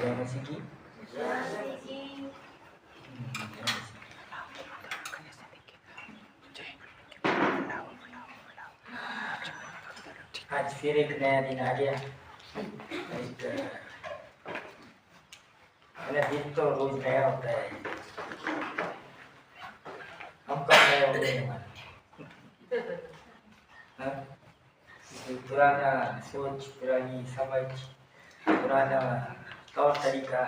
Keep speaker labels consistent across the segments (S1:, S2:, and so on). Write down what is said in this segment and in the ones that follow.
S1: जय मसीह की। आज फिर एक नया दिन आ गया। दिन तो रोज नया होता है। हम कब नए होंगे हमारे? पुराना सोच, पुरानी समझ, पुराना तौर तरीका,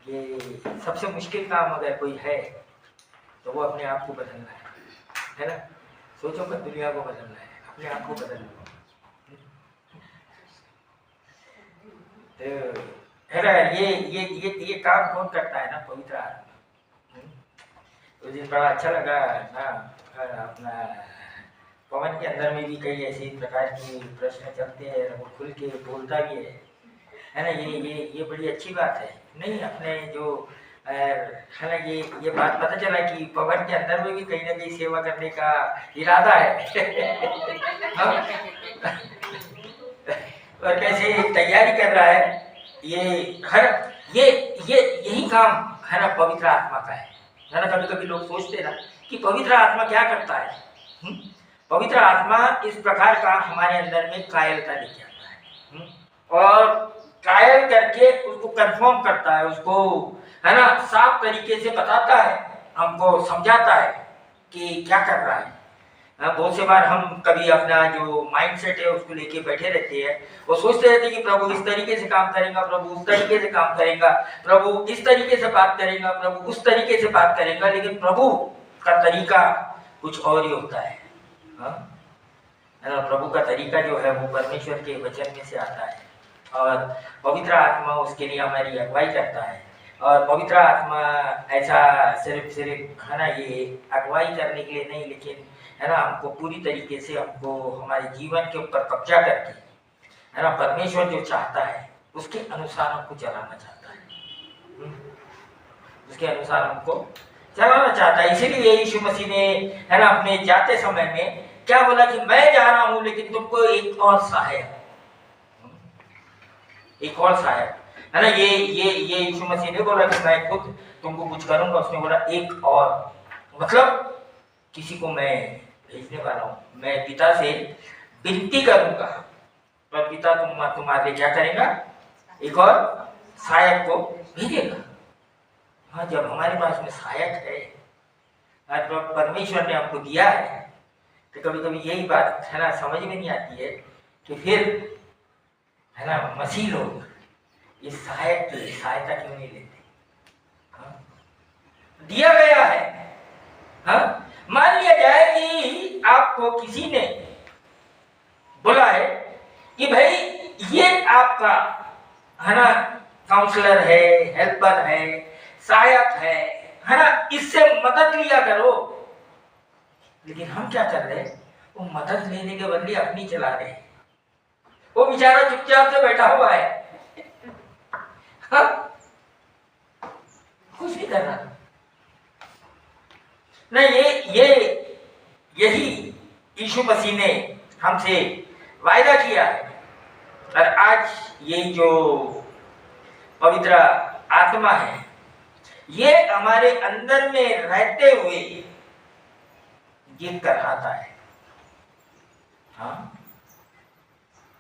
S1: ये सबसे मुश्किल काम अगर कोई है तो वो अपने आप को बदलना है ना। सोचो पर दुनिया को बदलना है, अपने आप को बदलना है ना। ये काम कौन करता है ना? पवित्र आत्मा। तो मुझे बड़ा अच्छा लगा ना। अपना पवन के अंदर में भी कई ऐसे प्रकार के प्रश्न चलते हैं, वो खुल के बोलता भी है ना। ये बड़ी अच्छी बात है नहीं? अपने जो है ना, ये बात पता चला कि पवन के अंदर में भी कहीं ना कहीं सेवा करने का इरादा है। और कैसे तैयारी कर रहा है। यही काम है ना पवित्र आत्मा का है ना। कभी कभी लोग सोचते ना कि पवित्र आत्मा क्या करता है। पवित्र आत्मा इस प्रकार का हमारे अंदर में कायरता लेके आता है और कायल करके उसको कंफर्म करता है, उसको है ना साफ तरीके से बताता है, हमको समझाता है कि क्या कर रहा है। बहुत से बार हम कभी अपना जो माइंडसेट है उसको लेके बैठे रहते हैं, वो सोचते रहते हैं कि प्रभु इस तरीके से काम करेगा, प्रभु उस तरीके से काम करेगा, प्रभु इस तरीके से बात करेगा, प्रभु उस तरीके से बात करेगा, लेकिन प्रभु का तरीका कुछ और ही होता है। प्रभु का तरीका जो है वो परमेश्वर के वचन में से आता है और पवित्र आत्मा उसके लिए हमारी अगुवाई करता है। और पवित्र आत्मा ऐसा सिर्फ है ना ये अगुवाई करने के लिए नहीं, लेकिन है ना हमको पूरी तरीके से हमको हमारे जीवन के ऊपर कब्जा करके है ना परमेश्वर जो चाहता है उसके अनुसार हमको चलाना चाहता है। उसके अनुसार हमको चलाना चाहता है। इसीलिए यीशु मसीह ने है ना अपने जाते समय में क्या बोला कि मैं जा रहा हूं लेकिन तुमको एक और सहायक है ना। ये यीशु मसीह ने बोला कि मैं खुद तुमको कुछ करूंगा। उसने बोला एक और, मतलब किसी को मैं भेजने वाला हूं। मैं पिता से विनती करूंगा और पिता तुम्हारे क्या करेगा? एक और सहायक को भेजेगा। हाँ, जब हमारे पास में सहायक है और परमेश्वर ने हमको दिया है तो कभी कभी यही बात है ना समझ में नहीं आती है कि फिर है ना मसीह लोग इस सहायक की सहायता क्यों नहीं लेते? दिया गया है। मान लिया जाए कि आपको किसी ने बोला है कि भाई ये आपका है ना काउंसलर है, हेल्पर है, सहायक है ना, इससे मदद लिया करो। लेकिन हम क्या कर रहे हैं? वो मदद लेने के बदले अपनी चला रहे हैं। वो बेचारा चुपचाप से बैठा हुआ है, कुछ नहीं कर रहा ना। यही यीशु मसीह ने हमसे वायदा किया है। और आज ये जो पवित्र आत्मा है ये हमारे अंदर में रहते हुए ये कराता है।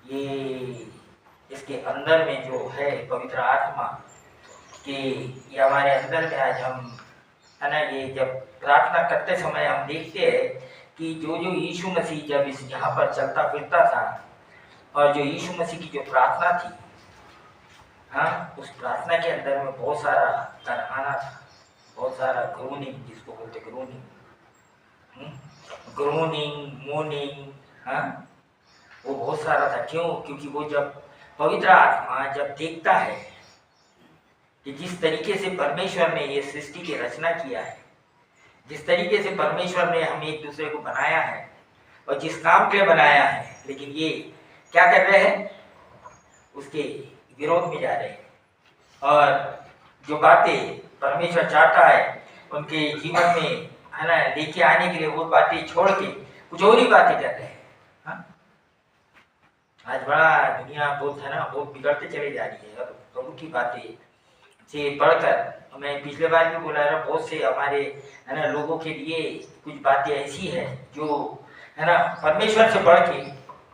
S1: ये इसके अंदर में जो है पवित्र आत्मा कि ये हमारे अंदर में आज हम है ना ये जब प्रार्थना करते समय हम देखते हैं कि जो यीशु मसीह जब इस यहाँ पर चलता फिरता था और जो यीशु मसीह की जो प्रार्थना थी, उस प्रार्थना के अंदर में बहुत सारा कराहना था, बहुत सारा ग्रूनिंग, जिसको बोलते ग्रूनिंग मोर्निंग, वो बहुत सारा था। क्यों? क्योंकि वो जब पवित्र आत्मा जब देखता है कि जिस तरीके से परमेश्वर ने ये सृष्टि की रचना किया है, जिस तरीके से परमेश्वर ने हमें एक दूसरे को बनाया है और जिस काम के लिए बनाया है, लेकिन ये क्या कर रहे हैं? उसके विरोध में जा रहे हैं और जो बातें परमेश्वर चाहता है उनके जीवन में है ना लेके आने के लिए वो बातें छोड़ के कुछ और ही बातें कर रहे हैं। आज बड़ा दुनिया बहुत है ना, बहुत बिगड़ते चले जा रही है। और प्रभु की बातें से पढ़कर मैं पिछले बार भी बोला था, बहुत से हमारे है ना लोगों के लिए कुछ बातें ऐसी है जो है ना परमेश्वर से बढ़ के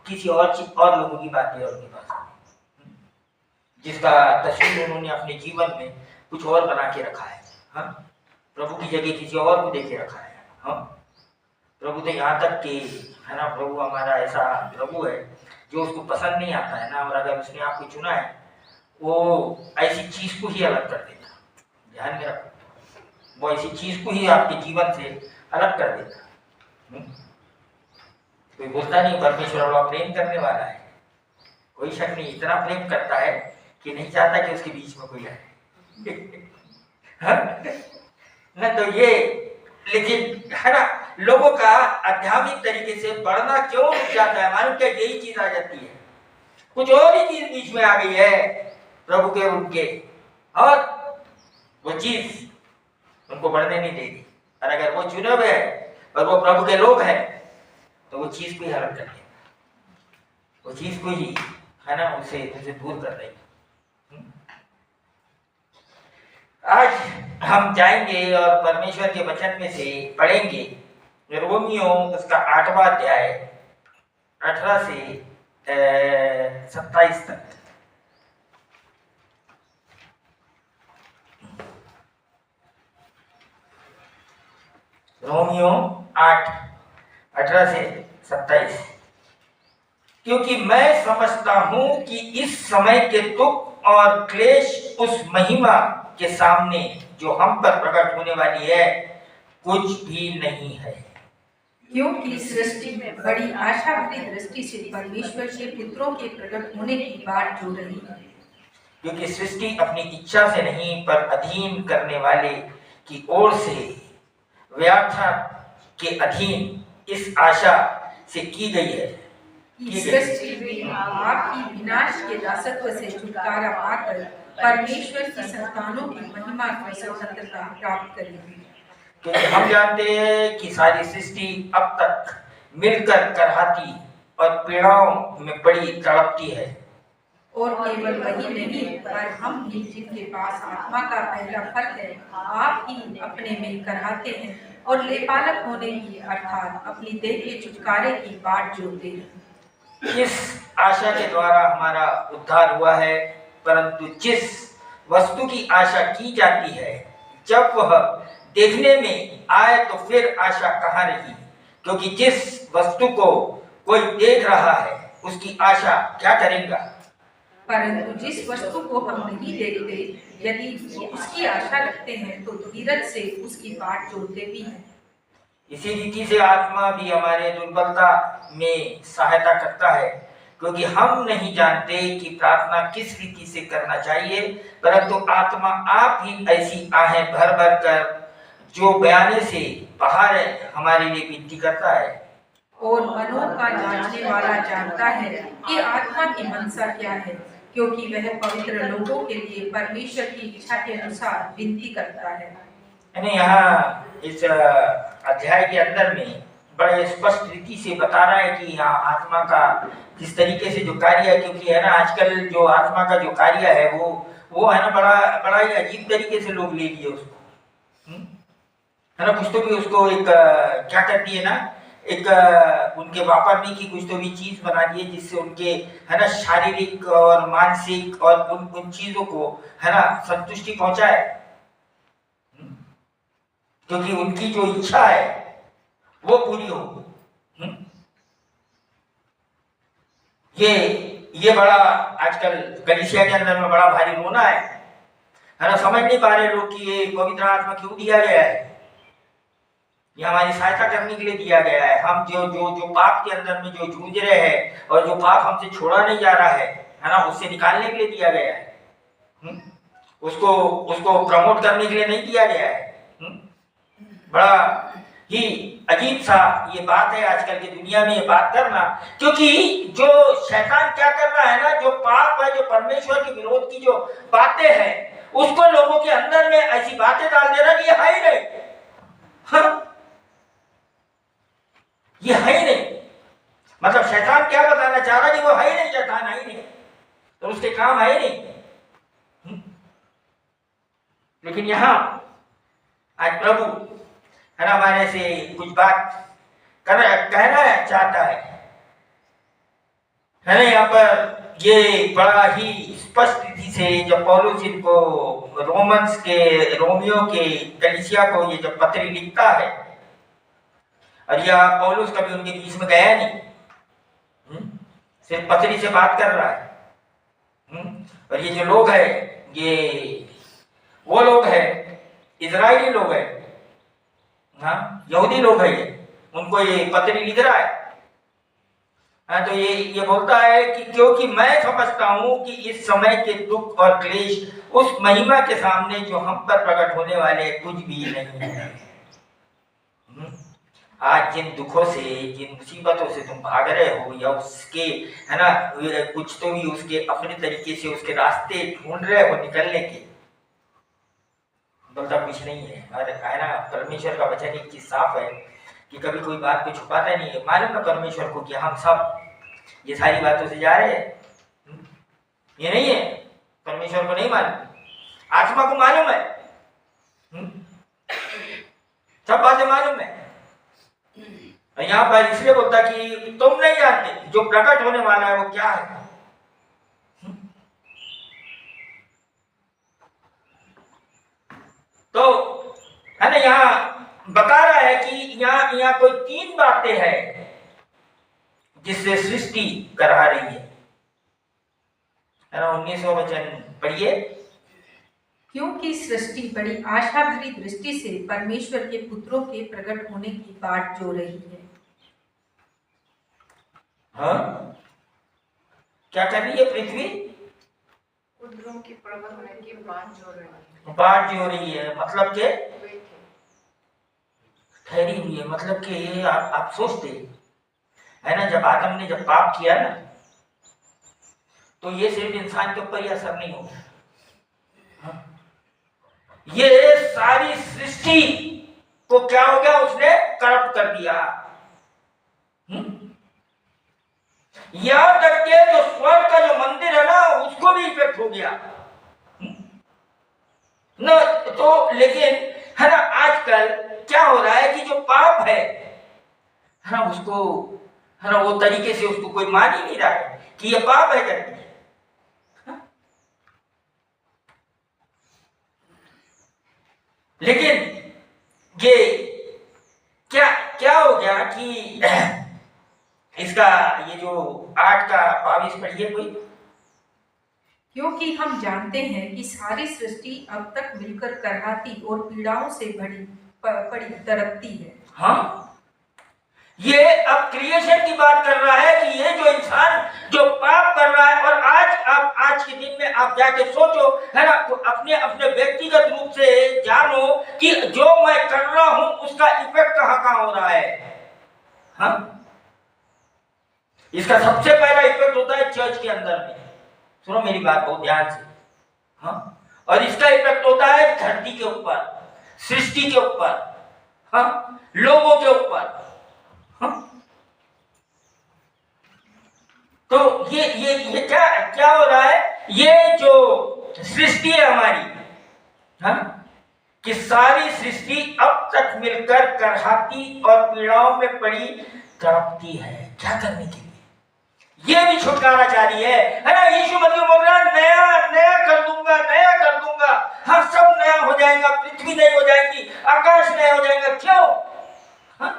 S1: किसी और चीज और लोगों की बातें और उनके पास है, जिसका तस्वीर उन्होंने अपने जीवन में कुछ और बना के रखा है। हाँ, प्रभु की जगह किसी और को देके रखा है। हाँ, प्रभु तो यहाँ तक कि है ना, प्रभु हमारा ऐसा प्रभु है जो उसको पसंद नहीं आता है ना, और अगर उसने आपको चुना है वो ऐसी चीज को ही अलग कर देता। ध्यान में रखो, वो ऐसी चीज को ही आपके जीवन से अलग कर देता। कोई बोलता नहीं परमेश्वर बड़ा प्रेम करने वाला है, कोई शक नहीं, इतना प्रेम करता है कि नहीं चाहता कि उसके बीच में कोई आए। न तो ये, लेकिन है ना लोगों का आध्यात्मिक तरीके से बढ़ना क्यों रुक जाता है? मालूम क्या, यही चीज आ जाती है, कुछ और ही चीज बीच में आ गई है प्रभु के उनके, और वो चीज उनको बढ़ने नहीं देगी। और अगर वो चुने हुए हैं और वो प्रभु के लोग हैं तो वो चीज को ही अलग कर देगा, वो चीज को ही है ना उसे दूर कर देगी। आज हम जाएंगे और परमेश्वर के वचन में से पढ़ेंगे रोमियो उसका 8वां अध्याय 18 से 27 तक। रोमियो 8 18 से 27। क्योंकि मैं समझता हूं कि इस समय के दुख और क्लेश उस महिमा के सामने जो हम पर प्रकट होने वाली है कुछ भी नहीं है।
S2: क्योंकि सृष्टि में बड़ी आशा भरी दृष्टि से परमेश्वर के पुत्रों के प्रकट होने की बाट जो रही है।
S1: क्योंकि सृष्टि अपनी इच्छा से नहीं पर अधीन करने वाले की ओर से व्याख्या के अधीन इस आशा से की गई है
S2: कि सृष्टि में आपकी विनाश के दासत्व से छुटकारा पाकर परमेश्वर की संतानों की महिमा की स्वतंत्रता प्राप्त करेगी।
S1: क्योंकि हम जानते हैं कि सारी सृष्टि अब तक मिलकर करहाती और पीड़ाओं में बड़ी तड़पती है।
S2: और केवल वही नहीं पर हम भी जिनके पास आत्मा का पहला फल है आप ही अपने में करहाते हैं और लेपालक होने की अर्थात अपनी देह के छुटकारे की बाट जोते हैं।
S1: इस आशा के द्वारा हमारा उद्धार हुआ है, परंतु जिस वस्तु की आशा की जाती है जब वह देखने में आए तो फिर आशा कहाँ रही? क्योंकि जिस वस्तु को कोई देख रहा है उसकी आशा क्या करेगा?
S2: परंतु जिस वस्तु को हम नहीं देखते यदि उसकी आशा रखते हैं तो धीरज से उसकी बाट जोड़ते भी हैं।
S1: इसी रीति से आत्मा भी हमारे दुर्बलता में सहायता करता है, क्योंकि हम नहीं जानते कि प्रार्थना किस रीति से करना चाहिए, परंतु आत्मा आप ही ऐसी आहें भर भर कर जो बयाने से बाहर है हमारे लिए विनती करता है।
S2: और मनों का जांचने वाला जानता है कि आत्मा की मनसा क्या है, क्योंकि वह पवित्र लोगों के लिए परमेश्वर की इच्छा के अनुसार विनती करता है।
S1: यहाँ इस अध्याय के अंदर में बड़े स्पष्ट रीति से बता रहा है कि यहाँ आत्मा का किस तरीके से जो कार्य है, क्योंकि है ना आजकल जो आत्मा का जो कार्य है वो है ना बड़ा ही अजीब तरीके से लोग ले लिए उसको, है ना। कुछ तो भी उसको एक क्या करती है ना, एक उनके वापरने की कुछ तो भी चीज बना दी है जिससे उनके है ना शारीरिक और मानसिक और उन चीजों को है ना संतुष्टि पहुंचाए, क्योंकि उनकी जो इच्छा है वो पूरी हो। ये बड़ा आजकल कलीसिया के अंदर में बड़ा भारी रोना है ना। समझ नहीं पा रहे लोग कि ये पवित्र आत्मा क्यों दिया गया है, ये हमारी सहायता करने के लिए दिया गया है। हम जो पाप के अंदर में जो जूझ रहे हैं और जो पाप हमसे छोड़ा नहीं जा रहा है ना, उससे निकालने के लिए दिया गया है। उसको प्रमोट करने के लिए नहीं दिया गया है। बड़ा ही अजीब सा ये बात है आजकल की दुनिया में ये बात करना, क्योंकि जो शैतान क्या कर रहा है ना, जो पाप है, जो परमेश्वर के विरोध की जो बातें हैं, उसको लोगों के अंदर में ऐसी बातें डाल दे रहा कि ये है ही नहीं। ये है ही नहीं। मतलब शैतान क्या बताना चाह रहा कि वो है ही नहीं, शैतान है ही नहीं, तो उसके काम है ही नहीं। लेकिन यहाँ आज प्रभु है ना हमारे से कुछ बात कहना चाहता है ना। यहाँ पर ये बड़ा ही स्पष्ट रीति से जब पौलुस इनको रोमियो के कलीसिया को ये जब पत्री लिखता है, और यह पौलुस कभी उनके बीच में गया नहीं, सिर्फ पत्री से बात कर रहा है। और ये जो लोग है ये वो लोग है, इजरायली लोग है, हाँ यहूदी लोग है, ये उनको ये पत्री लिख रहा है। हाँ, तो ये बोलता है कि क्योंकि मैं समझता हूं कि इस समय के दुख और क्लेश उस महिमा के सामने जो हम पर प्रकट होने वाले कुछ भी नहीं है। आज जिन दुखों से, जिन मुसीबतों से तुम भाग रहे हो, या उसके है ना कुछ तो भी उसके अपने तरीके से उसके रास्ते ढूंढ रहे हो निकलने के, बोलता कुछ नहीं है। और है ना परमेश्वर का वचन एक चीज साफ है कि कभी कोई बात को छुपाता नहीं है। मालूम ना परमेश्वर को कि हम सब ये सारी बातों से जा रहे हैं, ये नहीं है, परमेश्वर को नहीं मालूम, आत्मा को मालूम है, सब बातें मालूम है। यहाँ पर इसलिए बोलता कि तुम नहीं जानते जो प्रकट होने वाला है वो क्या है। तो है ना यहाँ बता रहा है कि यहाँ कोई 3 बातें हैं जिससे सृष्टि करा रही है ना। 19वां वचन पढ़िए।
S2: क्योंकि सृष्टि बड़ी आशा भरी दृष्टि से परमेश्वर के पुत्रों के प्रकट होने की बाट जो रही है।
S1: हाँ क्या कर रही है पृथ्वी?
S3: पुत्रों के प्रकट होने की बाट जो रही है।
S1: बाट जो रही है मतलब के ठहरी हुई है, मतलब कि ये आप सोचते है ना, जब आदम ने जब पाप किया ना तो ये सिर्फ इंसान के ऊपर ही असर नहीं होगा, ये सारी सृष्टि को क्या हो गया, उसने करप्ट कर दिया। यहां तक के जो स्वर्ग का जो मंदिर है ना उसको भी इफेक्ट हो गया ना। तो लेकिन है ना आजकल क्या हो रहा है कि जो पाप है ना उसको है ना वो तरीके से उसको कोई मान ही नहीं रहा है कि ये पाप है करके। लेकिन ये क्या क्या हो गया कि इसका ये जो 8 का 22 पढ़िए कोई।
S2: क्योंकि हम जानते हैं कि सारी सृष्टि अब तक मिलकर करहाती और पीड़ाओं से पड़ी तड़पती है।
S1: हाँ ये अब क्रिएशन की बात कर रहा है कि ये जो इंसान जो पाप कर रहा है, और आज के दिन में आप जाके सोचो है ना, तो अपने अपने व्यक्तिगत रूप से जानो कि जो मैं कर रहा हूं उसका इफेक्ट कहां हो रहा है। हाँ इसका सबसे पहला इफेक्ट होता है चर्च के अंदर में। सुनो मेरी बात बहुत ध्यान से। हाँ और इसका इफेक्ट होता है धरती के ऊपर, सृष्टि के ऊपर, हाँ लोगों के ऊपर। हाँ? तो ये क्या हो रहा है, ये जो सृष्टि है हमारी, हाँ कि सारी सृष्टि अब तक मिलकर करहाती और पीड़ाओं में पड़ी तड़पती है। क्या करने के लिए? ये भी छुटकारा चाह रही है ना। यीशु मसीह बोल रहा है नया नया कर दूंगा, नया कर दूंगा। हाँ सब नया हो जाएगा, पृथ्वी नई हो जाएगी, आकाश नया हो जाएगा। क्यों? हाँ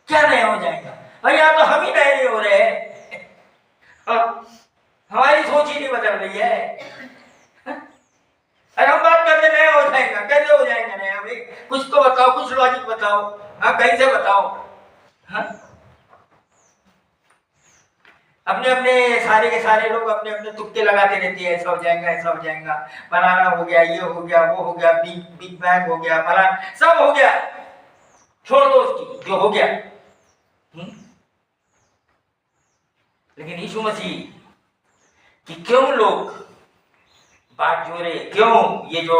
S1: क्या नया हो जाएगा? भैया तो हम ही नए नहीं हो रहे हैं, हमारी सोच ही नहीं बदल रही है। अरे हम बात करते नया हो जाएगा, कैसे हो जाएगा नया? भाई कुछ तो बताओ, कुछ लॉजिक बताओ। हाँ कहीं से बताओ। हाँ अपने अपने सारे के सारे लोग अपने अपने तुक्के लगाते रहते हैं, ऐसा हो जाएगा, ऐसा हो जाएगा, फलाना हो गया, ये हो गया, वो हो गया, बिग बैंग हो गया, फलाना सब हो गया। छोड़ दो उसकी, जो हो गया। लेकिन यीशु मसीह कि क्यों लोग बात जोड़े, क्यों ये जो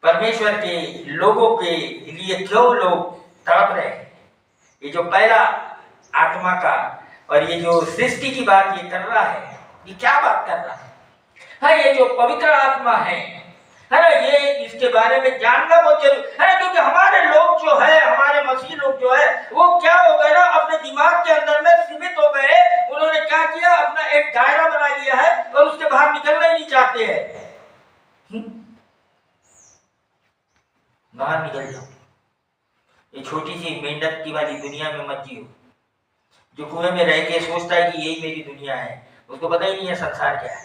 S1: परमेश्वर के लोगों के लिए क्यों लोग तड़प रहे हैं, ये जो पहला आत्मा का और ये जो सृष्टि की बात ये कर रहा है, ये क्या बात कर रहा है? हाँ, ये जो पवित्र आत्मा है ना, ये इसके बारे में जानना बहुत जरूरी है ना, क्योंकि हमारे लोग जो है, हमारे मसीह लोग जो है, वो क्या हो गए ना, अपने दिमाग के अंदर में सीमित हो गए। उन्होंने क्या किया, अपना एक दायरा बना लिया है और उसके बाहर निकलना ही नहीं चाहते हैं। बाहर निकल जाओ, ये छोटी सी मेंढक की वाली दुनिया में मत जियो। जो कुएं में रह के सोचता है कि यही मेरी दुनिया है, उसको पता ही नहीं है संसार क्या है।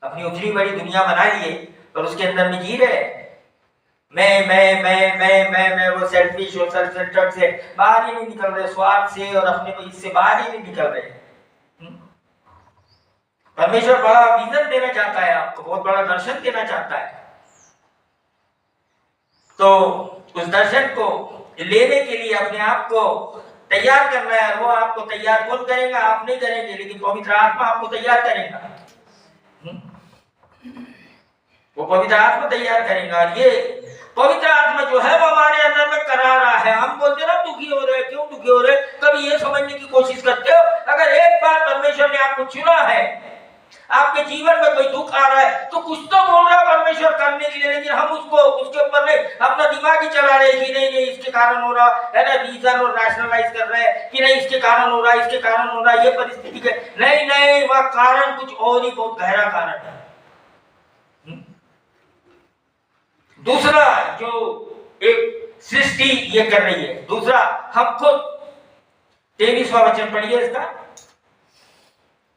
S1: अपनी उतनी बड़ी दुनिया बना लिए और उसके अंदर में जी रहे। मैं वो सेल्फिश और सेल्फ सेंटर्ड से बाहर ही नहीं निकल रहे, स्वार्थ से और अपने को इससे बाहर ही नहीं निकल रहे। परमेश्वर बड़ा विजन देना चाहता है आपको, बहुत बड़ा दर्शन देना चाहता है। तो उस दर्शन को लेने के लिए अपने आप को तैयार करना है। वो आपको तैयार कौन करेगा? आप नहीं करेंगे, लेकिन पवित्र आत्मा आपको तैयार करेगा। वो पवित्र आत्मा तैयार करेगा। और ये पवित्र आत्मा जो है वो हमारे अंदर में करा रहा है। हम बोलते ना दुखी हो रहे, क्यों दुखी हो रहे? कभी ये समझने की कोशिश करते हो, अगर एक बार परमेश्वर ने आपको चुना है, आपके जीवन में कोई दुख आ रहा है, तो कुछ तो बोल रहा है परमेश्वर करने के लिए, लेकिन हम उसके ऊपर नहीं अपना दिमाग ही चला रहे कि नहीं इसके कारण हो रहा है ना, रीजन और रैशनलाइज कर रहे हैं कि नहीं इसके कारण हो रहा है, इसके कारण हो रहा है, ये परिस्थिति के नहीं, वह कारण कुछ और ही बहुत गहरा कारण है। दूसरा जो एक सृष्टि ये कर रही है, दूसरा हम खुद 23वां वचन पढ़िए इसका।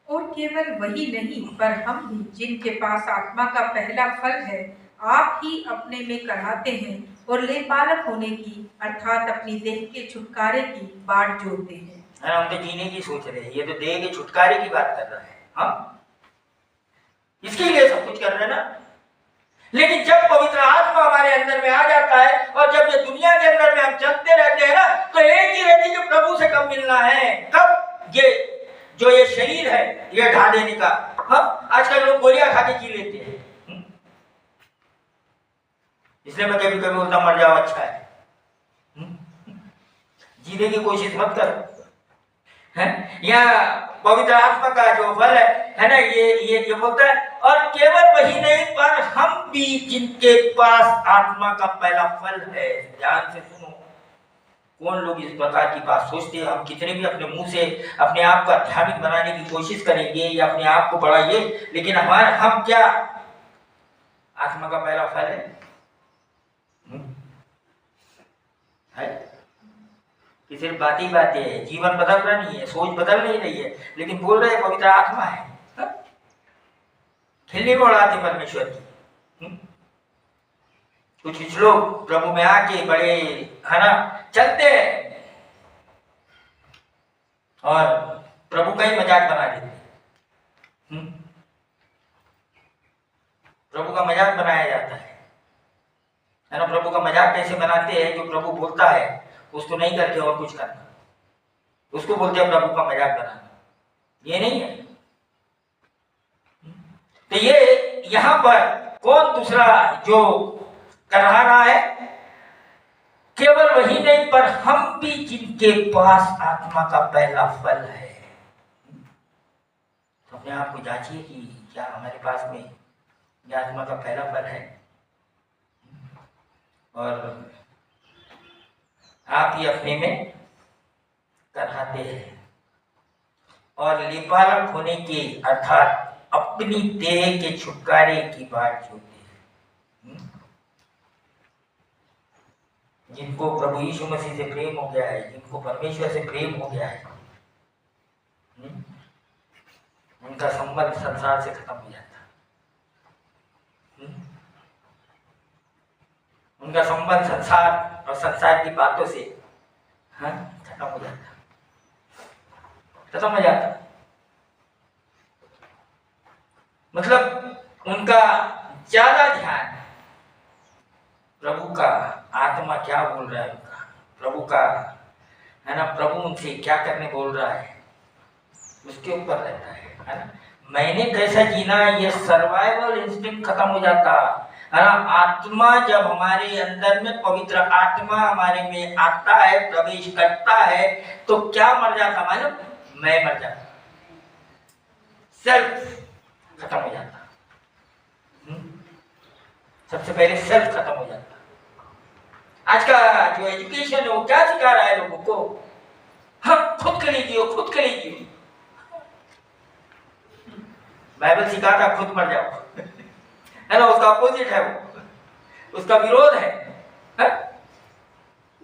S2: और केवल वही नहीं, पर हम भी जिनके पास आत्मा का पहला फल है, आप ही अपने में कराते हैं और लेपालक होने की अर्थात अपनी देह के छुटकारे की बाट जोड़ते हैं।
S1: हम तो जीने की सोच रहे हैं, ये तो देह के छुटकारे की बात कर रहा है। हाँ, इसके लिए सब कुछ कर रहे हैं ना। लेकिन जब पवित्र आत्मा हमारे अंदर में आ जाता है और जब ये दुनिया के अंदर में हम चलते रहते हैं ना, तो एक ही रहती है कि प्रभु से कब मिलना है, कब ये जो ये शरीर है ये ढा देने का। हाँ, आजकल लोग गोलियां खा के जी लेते हैं, इसलिए मैं कभी कभी बोलता मर जाओ अच्छा है। जीने की कोशिश मत करो। यहाँ पवित्र आत्मा का जो फल है ना, ये बोलता है, और केवल वही नहीं, पर हम भी जिनके पास आत्मा का पहला फल है। ध्यान से सुनो, कौन लोग इस प्रकार की बात सोचते हैं? हम कितने भी अपने मुंह से अपने आप को आध्यात्मिक बनाने की कोशिश करेंगे या अपने आप को बढ़ाइए, लेकिन हम क्या आत्मा का पहला फल है कि सिर्फ बातें ही बातें है, जीवन बदल रहा नहीं है, सोच बदल नहीं रही है, लेकिन बोल रहे हैं पवित्र आत्मा है। खिल्ली में उड़ाते परमेश्वर की। कुछ लोग प्रभु में आके बड़े है ना चलते हैं और प्रभु का ही मजाक बना देते हैं। प्रभु का मजाक बनाया जाता है ना। प्रभु का मजाक कैसे बनाते हैं? जो प्रभु बोलता है उसको नहीं करके और कुछ करना, उसको बोलते हैं प्रभु का मजाक बनाना। ये नहीं है। तो ये यहां पर कौन दूसरा जो कर रहा है? केवल वही नहीं, पर हम भी जिनके पास आत्मा का पहला फल है। तो अपने आप को जांचिए कि क्या हमारे पास में यह आत्मा का पहला फल है, और आप ही अपने में कराते हैं और लेपालक होने के अर्थात अपनी देह के छुटकारे की बात जोड़ते हैं। जिनको प्रभु यीशु मसीह से प्रेम हो गया है, जिनको परमेश्वर से प्रेम हो गया है, उनका संबंध संसार से खत्म हो जाता है। उनका संबंध संसार और संसार की बातों से खत्म हो जाता, खत्म हो जाता। मतलब उनका ज्यादा ध्यान प्रभु का आत्मा क्या बोल रहा है, उनका प्रभु का है ना, प्रभु उनसे क्या करने बोल रहा है, उसके ऊपर रहता है ना। मैंने कैसा जीना, ये सर्वाइवल इंस्टिंक्ट खत्म हो जाता। है ना। आत्मा जब हमारे अंदर में, पवित्र आत्मा हमारे में आता है, प्रवेश करता है, तो क्या मर जाता मालूम? मैं मर जाता, सेल्फ खत्म हो जाता। सबसे पहले सेल्फ खत्म हो जाता। आज का जो एजुकेशन है वो क्या सिखा रहा है लोगों को? हम खुद के लिए जियो, खुद के लिए जियो। बाइबल सिखाता खुद मर जाओ, है ना। उसका अपोजिट है वो, उसका विरोध है?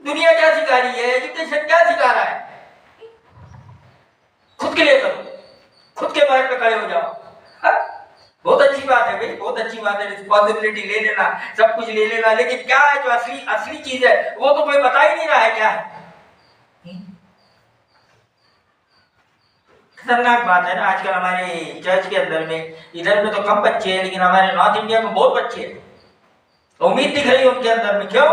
S1: दुनिया क्या सिखा रही है, एजुकेशन क्या सिखा रहा है? खुद के लिए करो, खुद के पैर पे खड़े हो जाओ। बहुत अच्छी बात है भाई, बहुत अच्छी बात है, रिस्पॉन्सिबिलिटी ले लेना, सब कुछ ले लेना, लेकिन क्या है जो असली असली चीज है वो तो कोई बता ही नहीं रहा है क्या है। खतरनाक बात है ना। आजकल हमारे चर्च के अंदर में, इधर में तो कम बच्चे हैं, लेकिन हमारे नॉर्थ इंडिया में बहुत बच्चे हैं। उम्मीद दिख रही है उनके अंदर में, क्यों?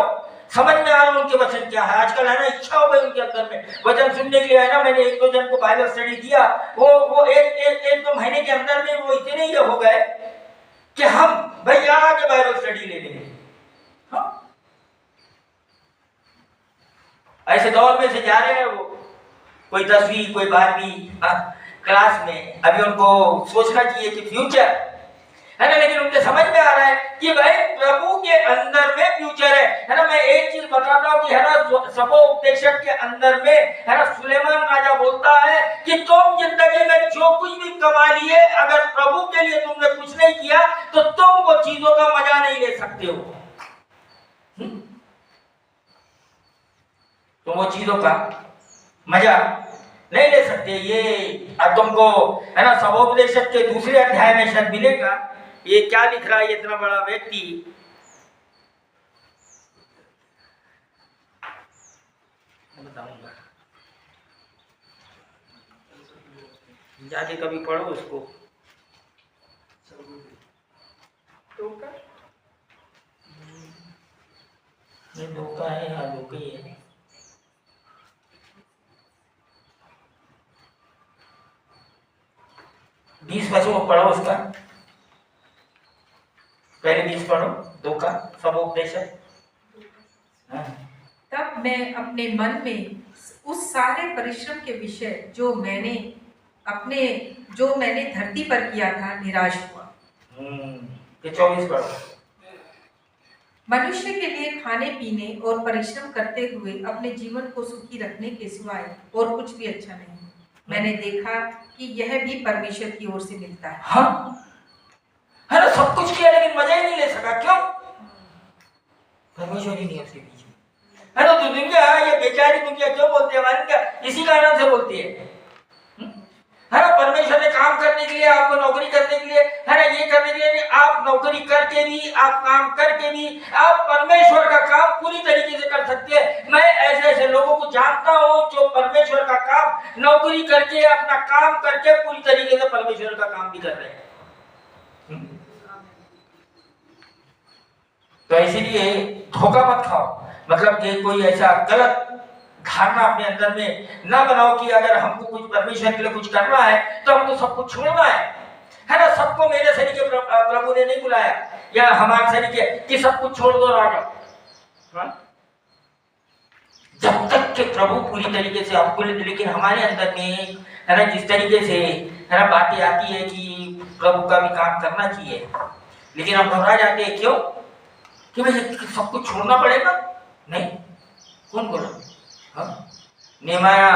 S1: समझ में आ रहा उनके वचन क्या है आजकल, है ना। इच्छा हो गई उनके अंदर में वचन सुनने के लिए, है ना। मैंने एक दो जन को बाइबल स्टडी दिया, वो एक दो महीने के अंदर में वो इतने ये हो गए कि हम भाई आके बाइबल स्टडी ले लेंगे। ऐसे दौर में से जा रहे हैं वो, कोई 10वीं कोई 12वीं क्लास में। अभी उनको सोचना चाहिए कि फ्यूचर है ना, लेकिन उनके समझ में आ रहा है कि भाई प्रभु के अंदर में फ्यूचर है ना। मैं एक चीज बताता हूँ कि है ना, सबोपदेशक के अंदर में है ना, सुलेमान राजा बोलता है कि तुम जिंदगी में जो कुछ भी कमा लिए, अगर प्रभु के लिए तुमने कुछ नहीं किया तो तुम वो चीजों का मजा नहीं ले सकते हो। तुम वो चीजों का मजा नहीं ले सकते। ये अब तुमको है ना, सबोपदेशक के दूसरे अध्याय में शायद मिलेगा। ये क्या लिख रहा है ये इतना बड़ा व्यक्ति, बताऊंगा, जाके कभी पढ़ो उसको। ये धोखा है, हाँ धोखा ही है। बीस वचनों को पढ़ो उसका, पहले 20 पढ़ो, धोखा सबोपदेशक।
S2: तब मैं अपने मन में उस सारे परिश्रम के विषय जो मैंने धरती पर किया था निराश हुआ।
S1: 24 पढ़ो।
S2: मनुष्य के लिए खाने पीने और परिश्रम करते हुए अपने जीवन को सुखी रखने के सिवाय और कुछ भी अच्छा नहीं। मैंने देखा कि यह भी परमेश्वर की ओर से मिलता है।
S1: हाँ है ना, सब कुछ किया लेकिन मजा ही नहीं ले सका, क्यों? परमेश्वर ही नहीं उसके बीच में, है ना। तो दुनिया, ये बेचारी दुनिया क्यों बोलती है हमारी, क्या इसी कारण से बोलती है ना। परमेश्वर ने काम करने के लिए, आपको नौकरी करने के लिए, है ना, ये करने के लिए, आप नौकरी करके भी, आप काम करके भी आप परमेश्वर का काम पूरी तरीके से कर सकते हैं। मैं ऐसे ऐसे लोगों को जानता हूँ जो परमेश्वर का काम नौकरी करके, अपना काम करके पूरी तरीके से परमेश्वर का काम भी कर रहे हैं। तो इसीलिए धोखा मत खाओ, मतलब कि कोई ऐसा गलत धारणा अपने अंदर में ना बनाओ कि अगर हमको कुछ परमेश्वर के लिए कुछ करना है तो हमको सब कुछ छोड़ना है ना। सबको मेरे सरीके प्रभु ने नहीं बुलाया, या हमारे सरीके कि सब कुछ छोड़ दो राजा। जब तक कि प्रभु पूरी तरीके से आपको, लेकिन हमारे अंदर में है ना, जिस तरीके से है ना बातें आती है कि प्रभु का भी काम करना चाहिए, लेकिन हम घबरा जाते हैं। क्यों? कि भाई सब कुछ छोड़ना पड़ेगा। नहीं, कौन बोला? नेहमाया,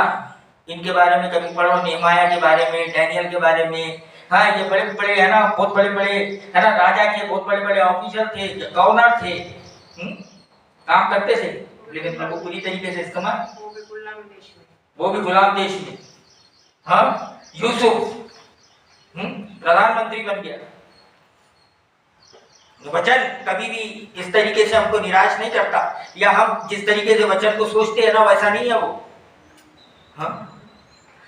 S1: इनके बारे में कभी पढ़ो, नेहमाया के बारे में, डैनियल के बारे में। हाँ, ये बड़े बड़े है ना, बहुत बड़े बड़े है ना, राजा के बहुत बड़े बड़े ऑफिसर थे, गवर्नर थे, काम करते थे, लेकिन प्रभु पूरी तरीके से इस्तेमाल, वो भी गुलाम देश में। हाँ, यूसुफ प्रधानमंत्री बन गया। वचन कभी भी इस तरीके से हमको निराश नहीं करता, या हम जिस तरीके से वचन को सोचते हैं ना वैसा नहीं है वो। हाँ,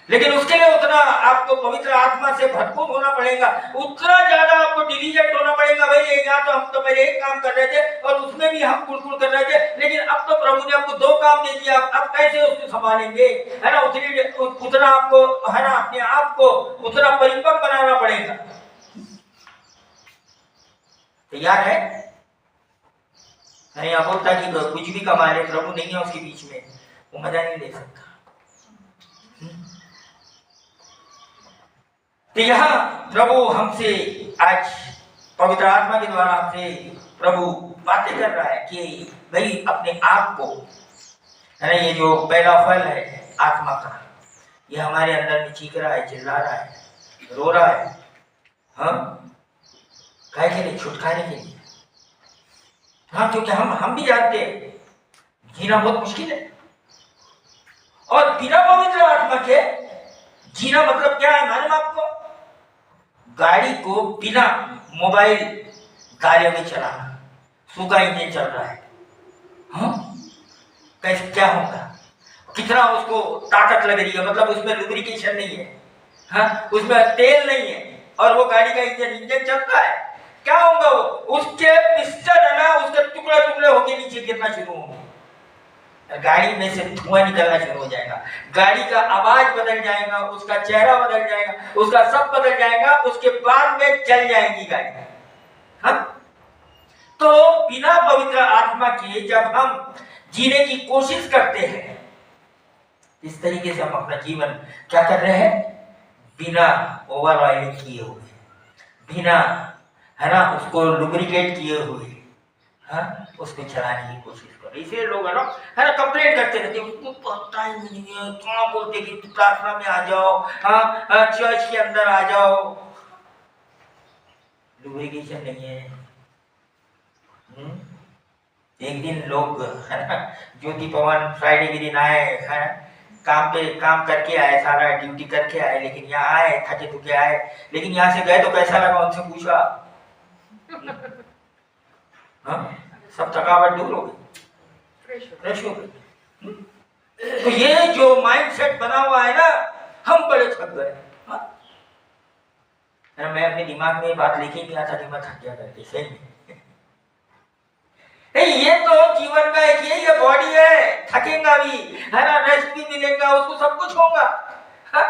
S1: लेकिन उसके लिए उतना आपको पवित्र आत्मा से भरपूर होना पड़ेगा, उतना ज्यादा आपको डिलीजेंट होना पड़ेगा। भाई यहाँ तो हम तो पहले एक काम कर रहे थे और उसमें भी हम कुड़कुड़ कर रहे थे, लेकिन अब तो प्रभु ने हमको 2 काम दे दिया, अब कैसे उसको संभालेंगे, है ना। उतना आपको है ना, अपने आप को उतना परिपक्व बनाना पड़ेगा। तैयार है? मैं यहाँ बोलता कि कुछ भी कमा ले, प्रभु नहीं है उसके बीच में, वो मजा नहीं ले सकता। तो यहाँ प्रभु हमसे आज पवित्र आत्मा के द्वारा हमसे प्रभु बातें कर रहा है कि भाई अपने आप को, है ना, ये जो पहला फल है आत्मा का, ये हमारे अंदर में चीख रहा है, चिल्ला रहा है, रो रहा है, हाँ, काय के लिए? छुटकारे के लिए। हाँ, क्योंकि हम भी जानते हैं जीना बहुत मुश्किल है, और बिना पवित्र आत्मा के जीना मतलब क्या है? मालूम आपको? गाड़ी को बिना मोबाइल गाड़ियों में चलाना, सूखा इंजन चल रहा है, हाँ, कैसे क्या होगा? कितना उसको ताकत लग रही है, मतलब उसमें लुब्रिकेशन नहीं है, हाँ, उसमें तेल नहीं है, और वो गाड़ी का इंजन चलता है, क्या होगा? वो उसके पिस्टन है ना, उसके टुकड़े टुकड़े होके नीचे गिरना शुरू होंगे, गाड़ी में से धुआं निकलना शुरू हो जाएगा, गाड़ी का आवाज बदल जाएगा, उसका चेहरा बदल जाएगा, उसका सब बदल जाएगा, उसके बाद में जल जाएगी गाड़ी, हाँ? तो बिना पवित्र आत्मा के जब हम जीने की कोशिश करते हैं, इस तरीके से हम अपना जीवन क्या कर रहे हैं? बिना ओवर ऑयलिंग किए हुए, बिना, है ना, उसको लुब्रिकेट किए हुए, हाँ, उसको चलाने की कोशिश करो। इसलिए लोग है ना कंप्लेंट करते रहते, उसको पता ही नहीं है, कहाँ बोलते कि प्रार्थना में आ जाओ, हाँ, चर्च के अंदर आ जाओ, लुब्रिकेशन नहीं है। एक दिन लोग, है ना, ज्योति पवन फ्राइडे के दिन आए, है, काम करके आए, सारा ड्यूटी करके आए, लेकिन यहाँ आए थके थुके आए, लेकिन यहाँ से गए तो कैसा लगा उनसे पूछा, हाँ, सब थकावट दूर हो गई, फ्रेश हो गई। तो ये जो माइंडसेट बना हुआ है ना, हम बड़े थक गए, हाँ? मैं अपने दिमाग में बात लेके नहीं आता कि मैं थक गया करके, सही में नहीं, ये तो जीवन का एक ये बॉडी है, थकेगा भी, है ना, रेस्ट भी मिलेगा उसको, सब कुछ होगा, हाँ?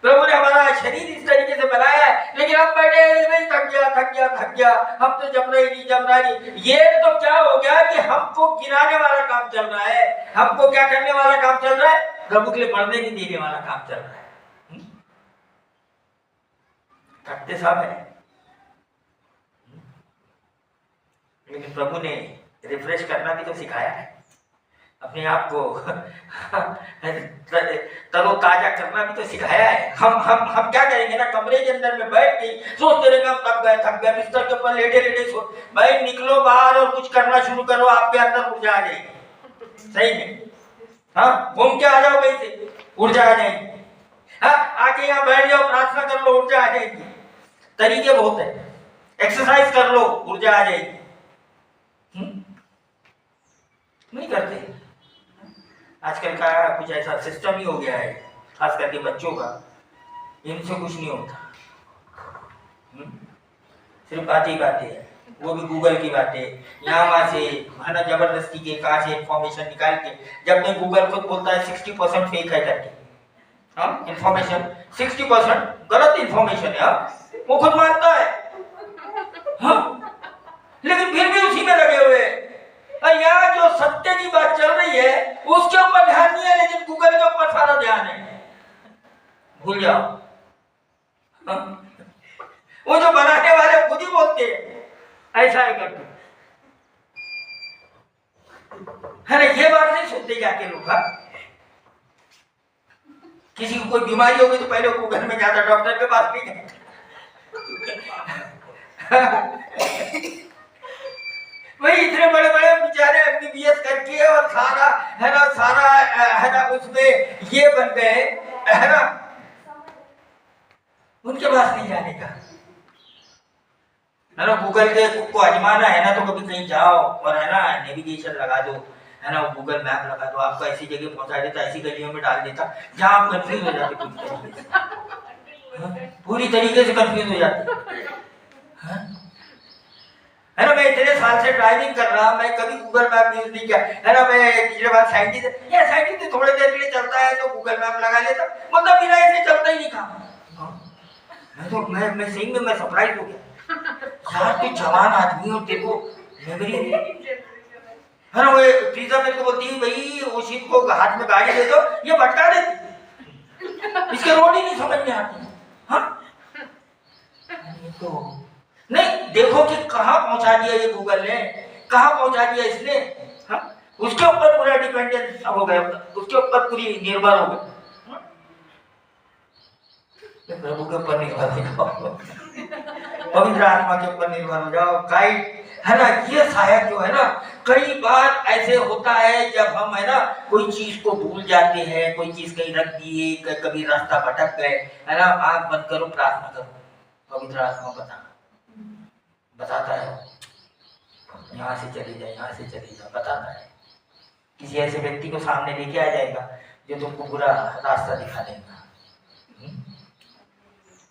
S1: प्रभु ने हमारा शरीर इस तरीके से बनाया है, लेकिन हम बैठे नहीं, थक गया, हम तो जम रहा नहीं। ये तो क्या हो गया कि हमको गिराने वाला काम चल रहा है, हमको क्या करने वाला काम चल रहा है? प्रभु के लिए बढ़ने नहीं देने वाला काम चल रहा है। थकते सब है, लेकिन प्रभु ने रिफ्रेश करना भी तो सिखाया है, अपने आप को तरोताजा करना भी तो सिखाया है। हम क्या करेंगे ना, कमरे के अंदर में बैठ के सोचते रहेंगे हम थक गए, बिस्तर के ऊपर लेटे सो, भाई निकलो बाहर और कुछ करना शुरू करो, आपके अंदर ऊर्जा आ जाएगी, सही में, हाँ, घूम के आ जाओ, कहीं से ऊर्जा आ जाएगी, हाँ, आके यहाँ बैठ जाओ, प्रार्थना कर लो, ऊर्जा आ जाएगी, तरीके बहुत है, एक्सरसाइज कर लो, ऊर्जा आ जाएगी। नहीं करते, आजकल का कुछ ऐसा सिस्टम ही हो गया है, खास करके बच्चों का, इनसे कुछ नहीं होता, सिर्फ बातें ही बातें है, वो भी गूगल की बातें, यहाँ वहाँ से, है ना, जबरदस्ती के कहाँ से इंफॉर्मेशन निकाल के, जब मैं गूगल खुद बोलता है 60% फेक है करके, हाँ, इंफॉर्मेशन 60% गलत इंफॉर्मेशन है, हाँ, वो खुद मानता है, हाँ, लेकिन फिर भी उसी में लगे हुए। यहाँ जो सत्य की बात चल रही है उसके ऊपर ध्यान नहीं है, लेकिन गूगल के ऊपर सारा ध्यान है, भूल जाओ, हाँ? वो जो बनाने वाले खुद ही बोलते हैं ऐसा है करके, है ना, ये बात नहीं सुनते जाके लोग, हाँ? किसी को कोई बीमारी होगी तो पहले गूगल में जाता, डॉक्टर के पास नहीं जाता। वही इतने बड़े बड़े बेचारे MBBS करके और सारा, है ना, उसमें ये बन गए, है ना, उनके पास नहीं जाने का, है ना, गूगल के को आजमाना है ना, तो कभी कहीं जाओ और, है ना, नेविगेशन लगा दो, है ना, गूगल मैप लगा दो, आपको ऐसी जगह पहुंचा देता, ऐसी गलियों में डाल देता जहां आप कंफ्यूज हो जाते पूरी तरीके से कंफ्यूज हो जाते, है ना। मैं इतने साल से ड्राइविंग कर रहा, मैं कभी गूगल मैप यूज नहीं किया, है ना। मैं पिछले बार साइंटिस्ट थोड़ी देर के लिए चलता है तो गूगल मैप लगा लेता, मतलब बिना इसलिए चलता ही नहीं काम। मैं सही में मैं सरप्राइज हो गया, यार तू जवान आदमी हो, देखो मेमोरी है ना। वो प्रीता मेरे को बोलती है भाई वो शिव को हाथ में गाड़ी दे दो, ये भटका देती, इसके रोड ही नहीं समझ में आती। हाँ ये तो नहीं, देखो कि कहाँ पहुंचा दिया ये गूगल ने, कहाँ पहुंचा दिया इसने। हाँ उसके ऊपर पूरा डिपेंडेंस हो गया, उसके ऊपर पूरी निर्भर हो गए। प्रभु के ऊपर निर्भर हो जाओ, पवित्र आत्मा के ऊपर निर्भर हो जाओ, गाइड है ना। ये सहायक जो है ना, कई बार ऐसे होता है जब हम है ना कोई चीज को भूल जाते हैं, कोई चीज कहीं रख दिए, कभी रास्ता भटक गए, है ना। आंख बंद करो, प्रार्थना करो, पवित्र आत्मा बताता है, यहाँ से चले जाए, यहाँ से चले जाओ, बताता है। किसी ऐसे व्यक्ति को सामने लेके आ जाएगा जो तुमको बुरा रास्ता दिखा देगा।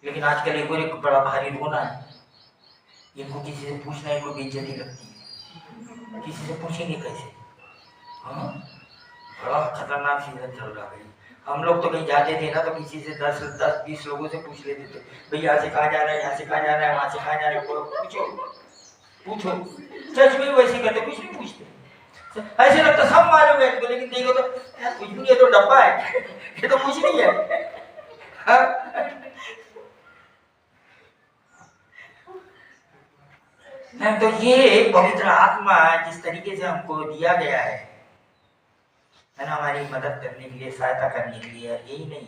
S1: लेकिन आजकल एक बड़ा भारी रोना है, इनको किसी से पूछना, इनको बेइज्जती लगती है, किसी से पूछेंगे कैसे। हाँ बड़ा खतरनाक सीजन चल रहा है। हम लोग तो कहीं जाते थे ना तो किसी से 10-20 लोगों से पूछ लेते थे, भाई यहाँ से कहाँ जाना है, यहाँ से कहाँ जाना है, वहाँ से कहाँ जाना है, पूछो। चर्च में वैसे करते, कुछ नहीं पूछते, ऐसे लगता सब मालूम है इनको, लेकिन देखो तो कुछ नहीं, ये तो डब्बा है, ये तो कुछ नहीं है। तो ये पवित्र आत्मा जिस तरीके से हमको दिया गया है ना, हमारी मदद करने के लिए, सहायता करने के लिए, यही नहीं,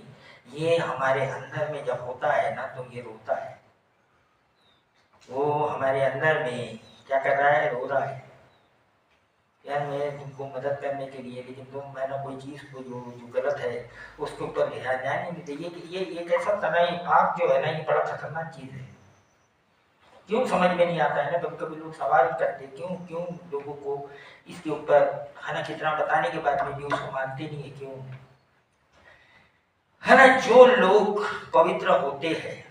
S1: ये हमारे अंदर में जब होता है ना तो ये रोता है, वो हमारे अंदर में क्या कर रहा है, रो रहा है, यार मैं तुमको मदद करने के लिए, लेकिन तुम है ना कोई चीज़ को जो गलत है उसके ऊपर ध्यान नहीं देते। ये कैसा तनाई आप जो है ना, ये बड़ा खतरनाक चीज़ है। क्यों समझ में नहीं आता है ना, कभी कभी लोग सवाल करते क्यों लोगों को इसके ऊपर है ना कितना बताने के बाद में भी उसको मानते नहीं है, क्यों है ना। जो लोग पवित्र होते हैं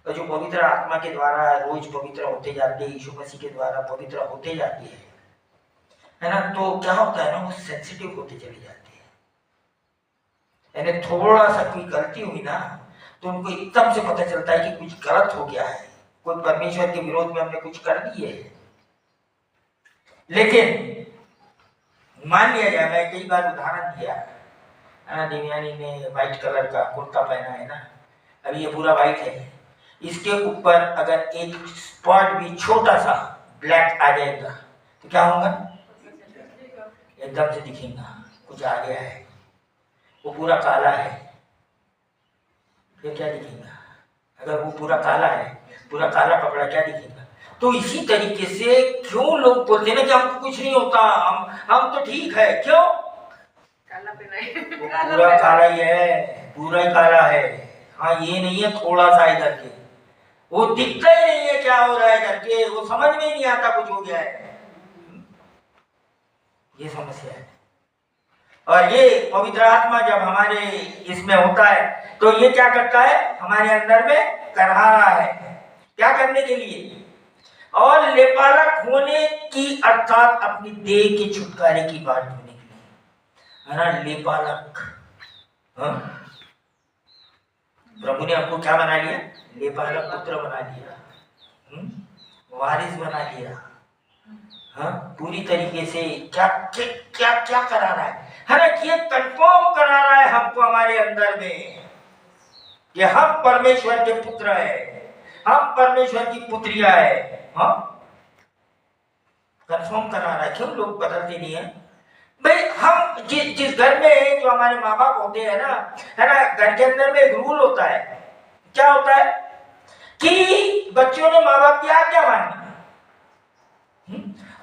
S1: और जो पवित्र आत्मा के द्वारा रोज पवित्र होते जाते हैं, यीशु मसीह के द्वारा पवित्र होते जाते हैं, है ना, तो क्या होता है ना, वो सेंसिटिव होते चले जाते हैं। यानी थोड़ा सा कोई गलती हुई ना तो उनको एकदम से पता चलता है कि कुछ गलत हो गया है, कोई परमेश्वर के विरोध में हमने कुछ कर दिए है। लेकिन मान लिया जाए, मैं कई बार उदाहरण दिया, देवयानी ने व्हाइट कलर का कुर्ता पहना है ना, अभी ये पूरा व्हाइट है, इसके ऊपर अगर एक स्पॉट भी छोटा सा ब्लैक आ जाएगा तो क्या होगा, एकदम से दिखेगा कुछ आ गया है। वो पूरा काला है, फिर क्या दिखेगा, अगर वो पूरा काला है, पूरा काला कपड़ा, क्या दिखेगा। तो इसी तरीके से क्यों लोग बोलते हैं ना कि हमको कुछ नहीं होता, हम तो ठीक है, क्यों,
S3: काला पहना है,
S1: पूरा काला ही है, पूरा ही काला है। हाँ ये नहीं है थोड़ा सा इधर के, वो दिखता ही नहीं है क्या हो रहा है करके, वो समझ में ही नहीं आता कुछ हो गया है, ये समस्या है। और ये पवित्र आत्मा जब हमारे इसमें होता है तो ये क्या करता है, हमारे अंदर में करहा रहा है, क्या करने के लिए, और लेपालक होने की अर्थात अपनी देह के छुटकारे की बात होने के लिए, है ना। लेपालक, प्रभु ने आपको क्या बना लिया, लेपालक पुत्र बना लिया, वारिस बना लिया। हाँ पूरी तरीके से क्या क्या क्या क्या करा रहा है ना, ये कंफर्म करा रहा है हमको हमारे अंदर में कि हम परमेश्वर के पुत्र है, हम परमेश्वर की पुत्रिया है। हाँ कंफर्म करा रहा है। क्यों लोग बदलते नहीं है भाई, हम जिस घर में जो हमारे माँ बाप होते हैं ना, है ना, घर के अंदर में एक रूल होता है, क्या होता है कि बच्चों ने माँ बाप की आज्ञा माननी,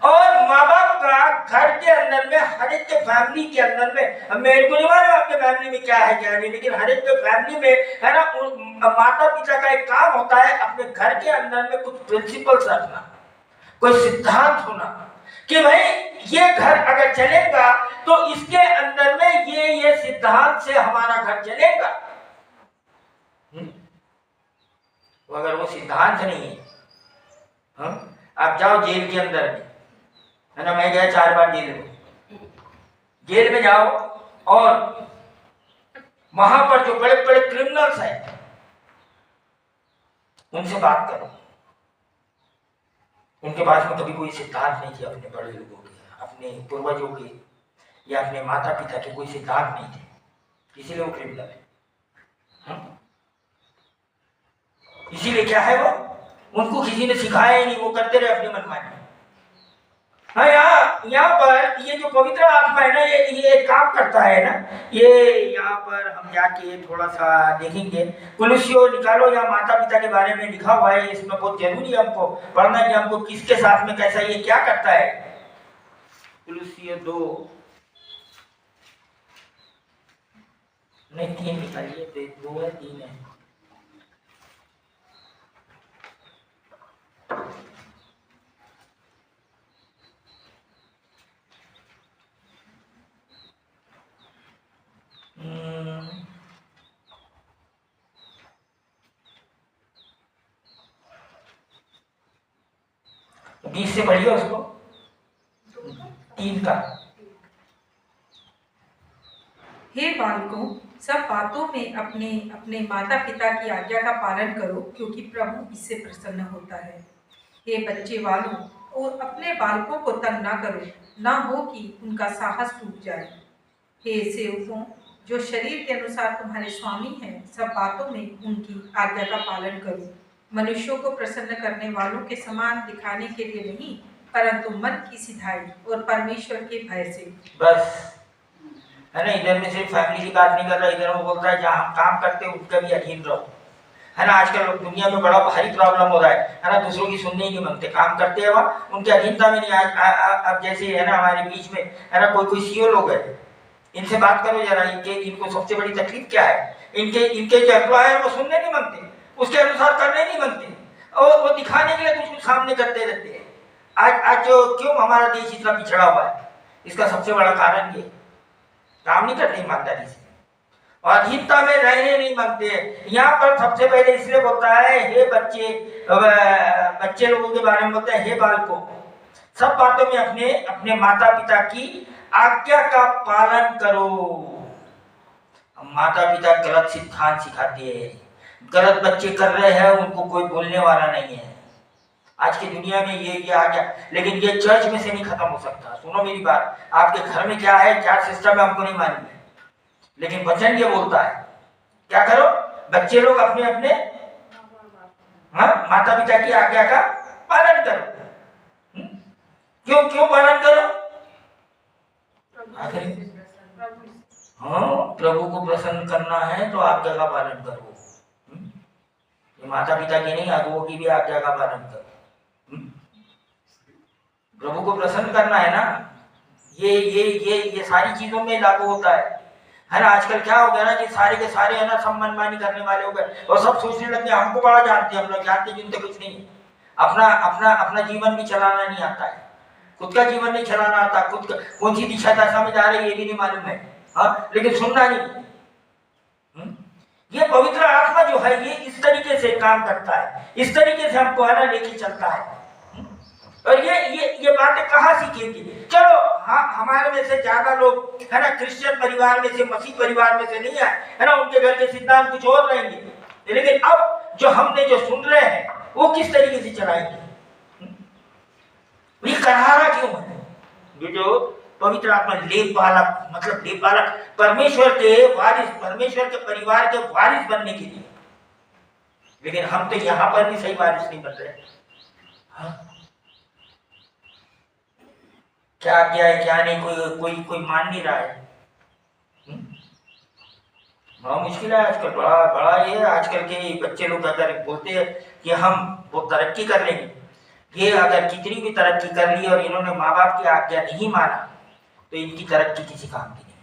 S1: और माँ बाप का घर के अंदर में, हर एक के फैमिली के अंदर में, मेरे को नहीं मालूम आपके फैमिली में क्या है क्या नहीं, लेकिन हर एक के फैमिली में है ना, माता पिता का एक काम होता है अपने घर के अंदर में कुछ प्रिंसिपल्स रखना, कोई सिद्धांत होना कि भाई ये घर अगर चलेगा तो इसके अंदर में ये सिद्धांत से हमारा घर चलेगा। अगर वो सिद्धांत नहीं है, आप जाओ जेल के अंदर में, है ना, मैं गया 4 बार जेल में जाओ और वहां पर जो बड़े बड़े क्रिमिनल्स हैं उनसे बात करो, उनके पास में कभी कोई सिद्धांत नहीं किया अपने बड़े लोगों के, अपने पूर्वजों के या अपने माता पिता के कोई सिद्धांत नहीं थे, इसीलिए वो क्रिमिनल है। इसीलिए क्या है, वो उनको किसी ने सिखाया ही नहीं, वो करते रहे अपनी मनमानी। हाँ, यहाँ पर ये जो पवित्र आत्मा है ना, ये काम करता है ना, ये यहाँ पर हम जाके थोड़ा सा देखेंगे। कुलुस्यो निकालो या माता पिता के बारे में लिखा हुआ है, इसमें बहुत जरूरी है हमको पढ़ना कि हमको किसके साथ में कैसा ये क्या करता है। कुलुस्यो 2 नहीं 3 निकालिए, 2 है 3 है। बीस से पढ़िए उसको, 3 का।
S2: हे बालकों, सब बातों में अपने अपने माता पिता की आज्ञा का पालन करो, क्योंकि प्रभु इससे प्रसन्न होता है। हे बच्चे वालों, और अपने बालकों को तंग ना करो, ना हो कि उनका साहस टूट जाए। हे सेवकों, जो शरीर के अनुसार तुम्हारे स्वामी हैं, सब बातों में उनकी आज्ञा का पालन करो, मनुष्यों को प्रसन्न करने वालों के समान दिखाने के लिए नहीं, परंतु मन की सिधाई और परमेश्वर के भय से।
S1: बस है ना, इधर में सिर्फ फैमिली की बात नहीं कर रहा, इधर वो बोलता है जहाँ हम काम करते हैं उनका भी अधीन रहो। है ना, आजकल दुनिया में बड़ा भारी प्रॉब्लम हो रहा है ना, दूसरों की सुनने ही नहीं मांगते, काम करते हैं वहाँ उनके अधीनता में नहीं। अब जैसे है ना हमारे बीच में है ना कोई सीईओ लोग है, इनसे बात करो जरा, इनको सबसे बड़ी तकलीफ क्या है, इनके जो एम्प्लॉयर वो सुनने नहीं मांगते, उसके अनुसार करने नहीं मांगते, और वो दिखाने के लिए कुछ सामने करते रहते हैं। आज जो क्यों हमारा देश इतना पिछड़ा हुआ है, इसका सबसे बड़ा कारण ये काम नहीं करते ईमानदारी से, और अधीनता में रहने नहीं मांगते। यहाँ पर सबसे पहले इसलिए बोलता है हे बच्चे लोगों के बारे में बोलता है, हे बालकों, सब बातों में अपने अपने माता पिता की आज्ञा का पालन करो। माता पिता गलत सिद्धांत सिखाते हैं, गलत बच्चे कर रहे हैं, उनको कोई बोलने वाला नहीं है। आज की दुनिया में ये आ गया, लेकिन ये चर्च में से नहीं खत्म हो सकता। सुनो मेरी बात, आपके घर में क्या है, क्या सिस्टम है, हमको नहीं मालूम है, लेकिन वचन ये बोलता है क्या करो, बच्चे लोग अपने अपने माता पिता की आज्ञा का पालन करो। क्यों पालन करो? आखिर प्रभु को प्रसन्न करना है तो आज्ञा का पालन करो। माता पिता की नहीं, अगुओं की भी आज्ञा का पालन करो। प्रभु को प्रसन्न करना है ना, ये सारी चीजों में लागू होता है ना। आजकल क्या हो गया ना कि सारे के सारे है ना सब मनमानी करने वाले हो गए, और सब सोचने लगे हमको बड़ा जानते हैं, हम लोग जानते जिनते कुछ नहीं, अपना जीवन भी चलाना नहीं आता है, खुद का जीवन नहीं चलाना आता, खुद का कौन सी दिशा दशा में जा रहे हैं ये भी नहीं मालूम है। हाँ, लेकिन सुनना नहीं। ये पवित्र आत्मा जो है ये इस तरीके से काम करता है, इस तरीके से हमको है ना लेके चलता है। और ये बातें कहाँ सीखेंगे? चलो हाँ, हमारे में से ज्यादा लोग है ना क्रिश्चियन परिवार में से, मसीह परिवार में से नहीं है ना, उनके घर के सिद्धांत कुछ और रहेंगे, लेकिन अब जो हमने जो सुन रहे हैं वो किस तरीके से चलाएंगे? ये करारा क्यों है? ये जो पवित्र आत्मा लेपालक, मतलब लेपालक परमेश्वर के वारिस, परमेश्वर के परिवार के वारिस बनने के लिए, लेकिन हम तो यहाँ पर भी सही वारिस नहीं बन रहे। हाँ? क्या है क्या नहीं, कोई मान नहीं रहा है। बड़ा मुश्किल है आजकल, बड़ा ये आजकल के बच्चे लोग अगर बोलते हैं कि हम वो तरक्की कर लेंगे, ये अगर कितनी भी तरक्की कर ली और इन्होंने माँ बाप की आज्ञा नहीं माना तो इनकी तरक्की किसी काम की नहीं।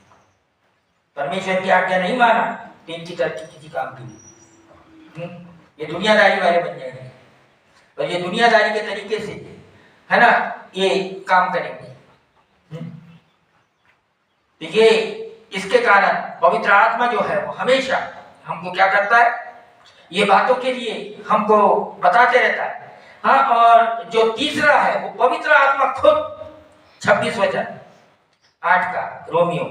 S1: परमेश्वर की आज्ञा नहीं माना तो इनकी तरक्की किसी काम की नहीं। ये दुनियादारी वाले बन जाएंगे, और ये दुनियादारी के तरीके से है ना ये काम करेंगे। तो ये इसके कारण पवित्र आत्मा जो है वो हमेशा हमको क्या करता है, ये बातों के लिए हमको बताते रहता है। हाँ, और जो तीसरा है वो पवित्र आत्मा खुद, 26 वचन 8 का रोमियो।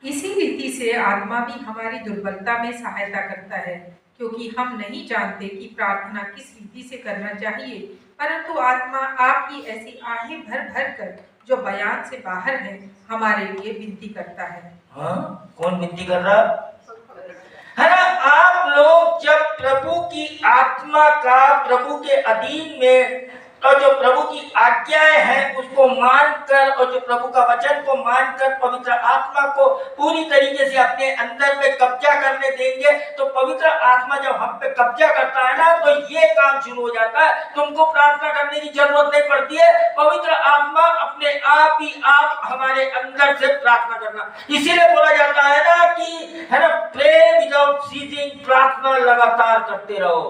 S2: इसी रीति से आत्मा भी हमारी दुर्बलता में सहायता करता है, क्योंकि हम नहीं जानते कि प्रार्थना किस रीति से करना चाहिए, परंतु आत्मा आपकी ऐसी आहें भर भर कर जो बयान से बाहर है हमारे लिए विनती करता है।
S1: हाँ, कौन विनती कर रहा है ना? आप लोग जब प्रभु की आत्मा का प्रभु के अधीन में और जो प्रभु की आज्ञाएं हैं उसको मानकर और जो प्रभु का वचन को मानकर पवित्र आत्मा को पूरी तरीके से अपने अंदर में कब्जा करने देंगे, तो पवित्र आत्मा जब हम पे कब्जा करता है ना, तो ये काम शुरू हो जाता है। तुमको प्रार्थना करने की जरूरत नहीं पड़ती है, पवित्र आत्मा अपने आप ही आप हमारे अंदर से प्रार्थना करना। इसीलिए बोला जाता है ना कि है ना, प्रे विदाउट सीजिंग, प्रार्थना लगातार करते रहो।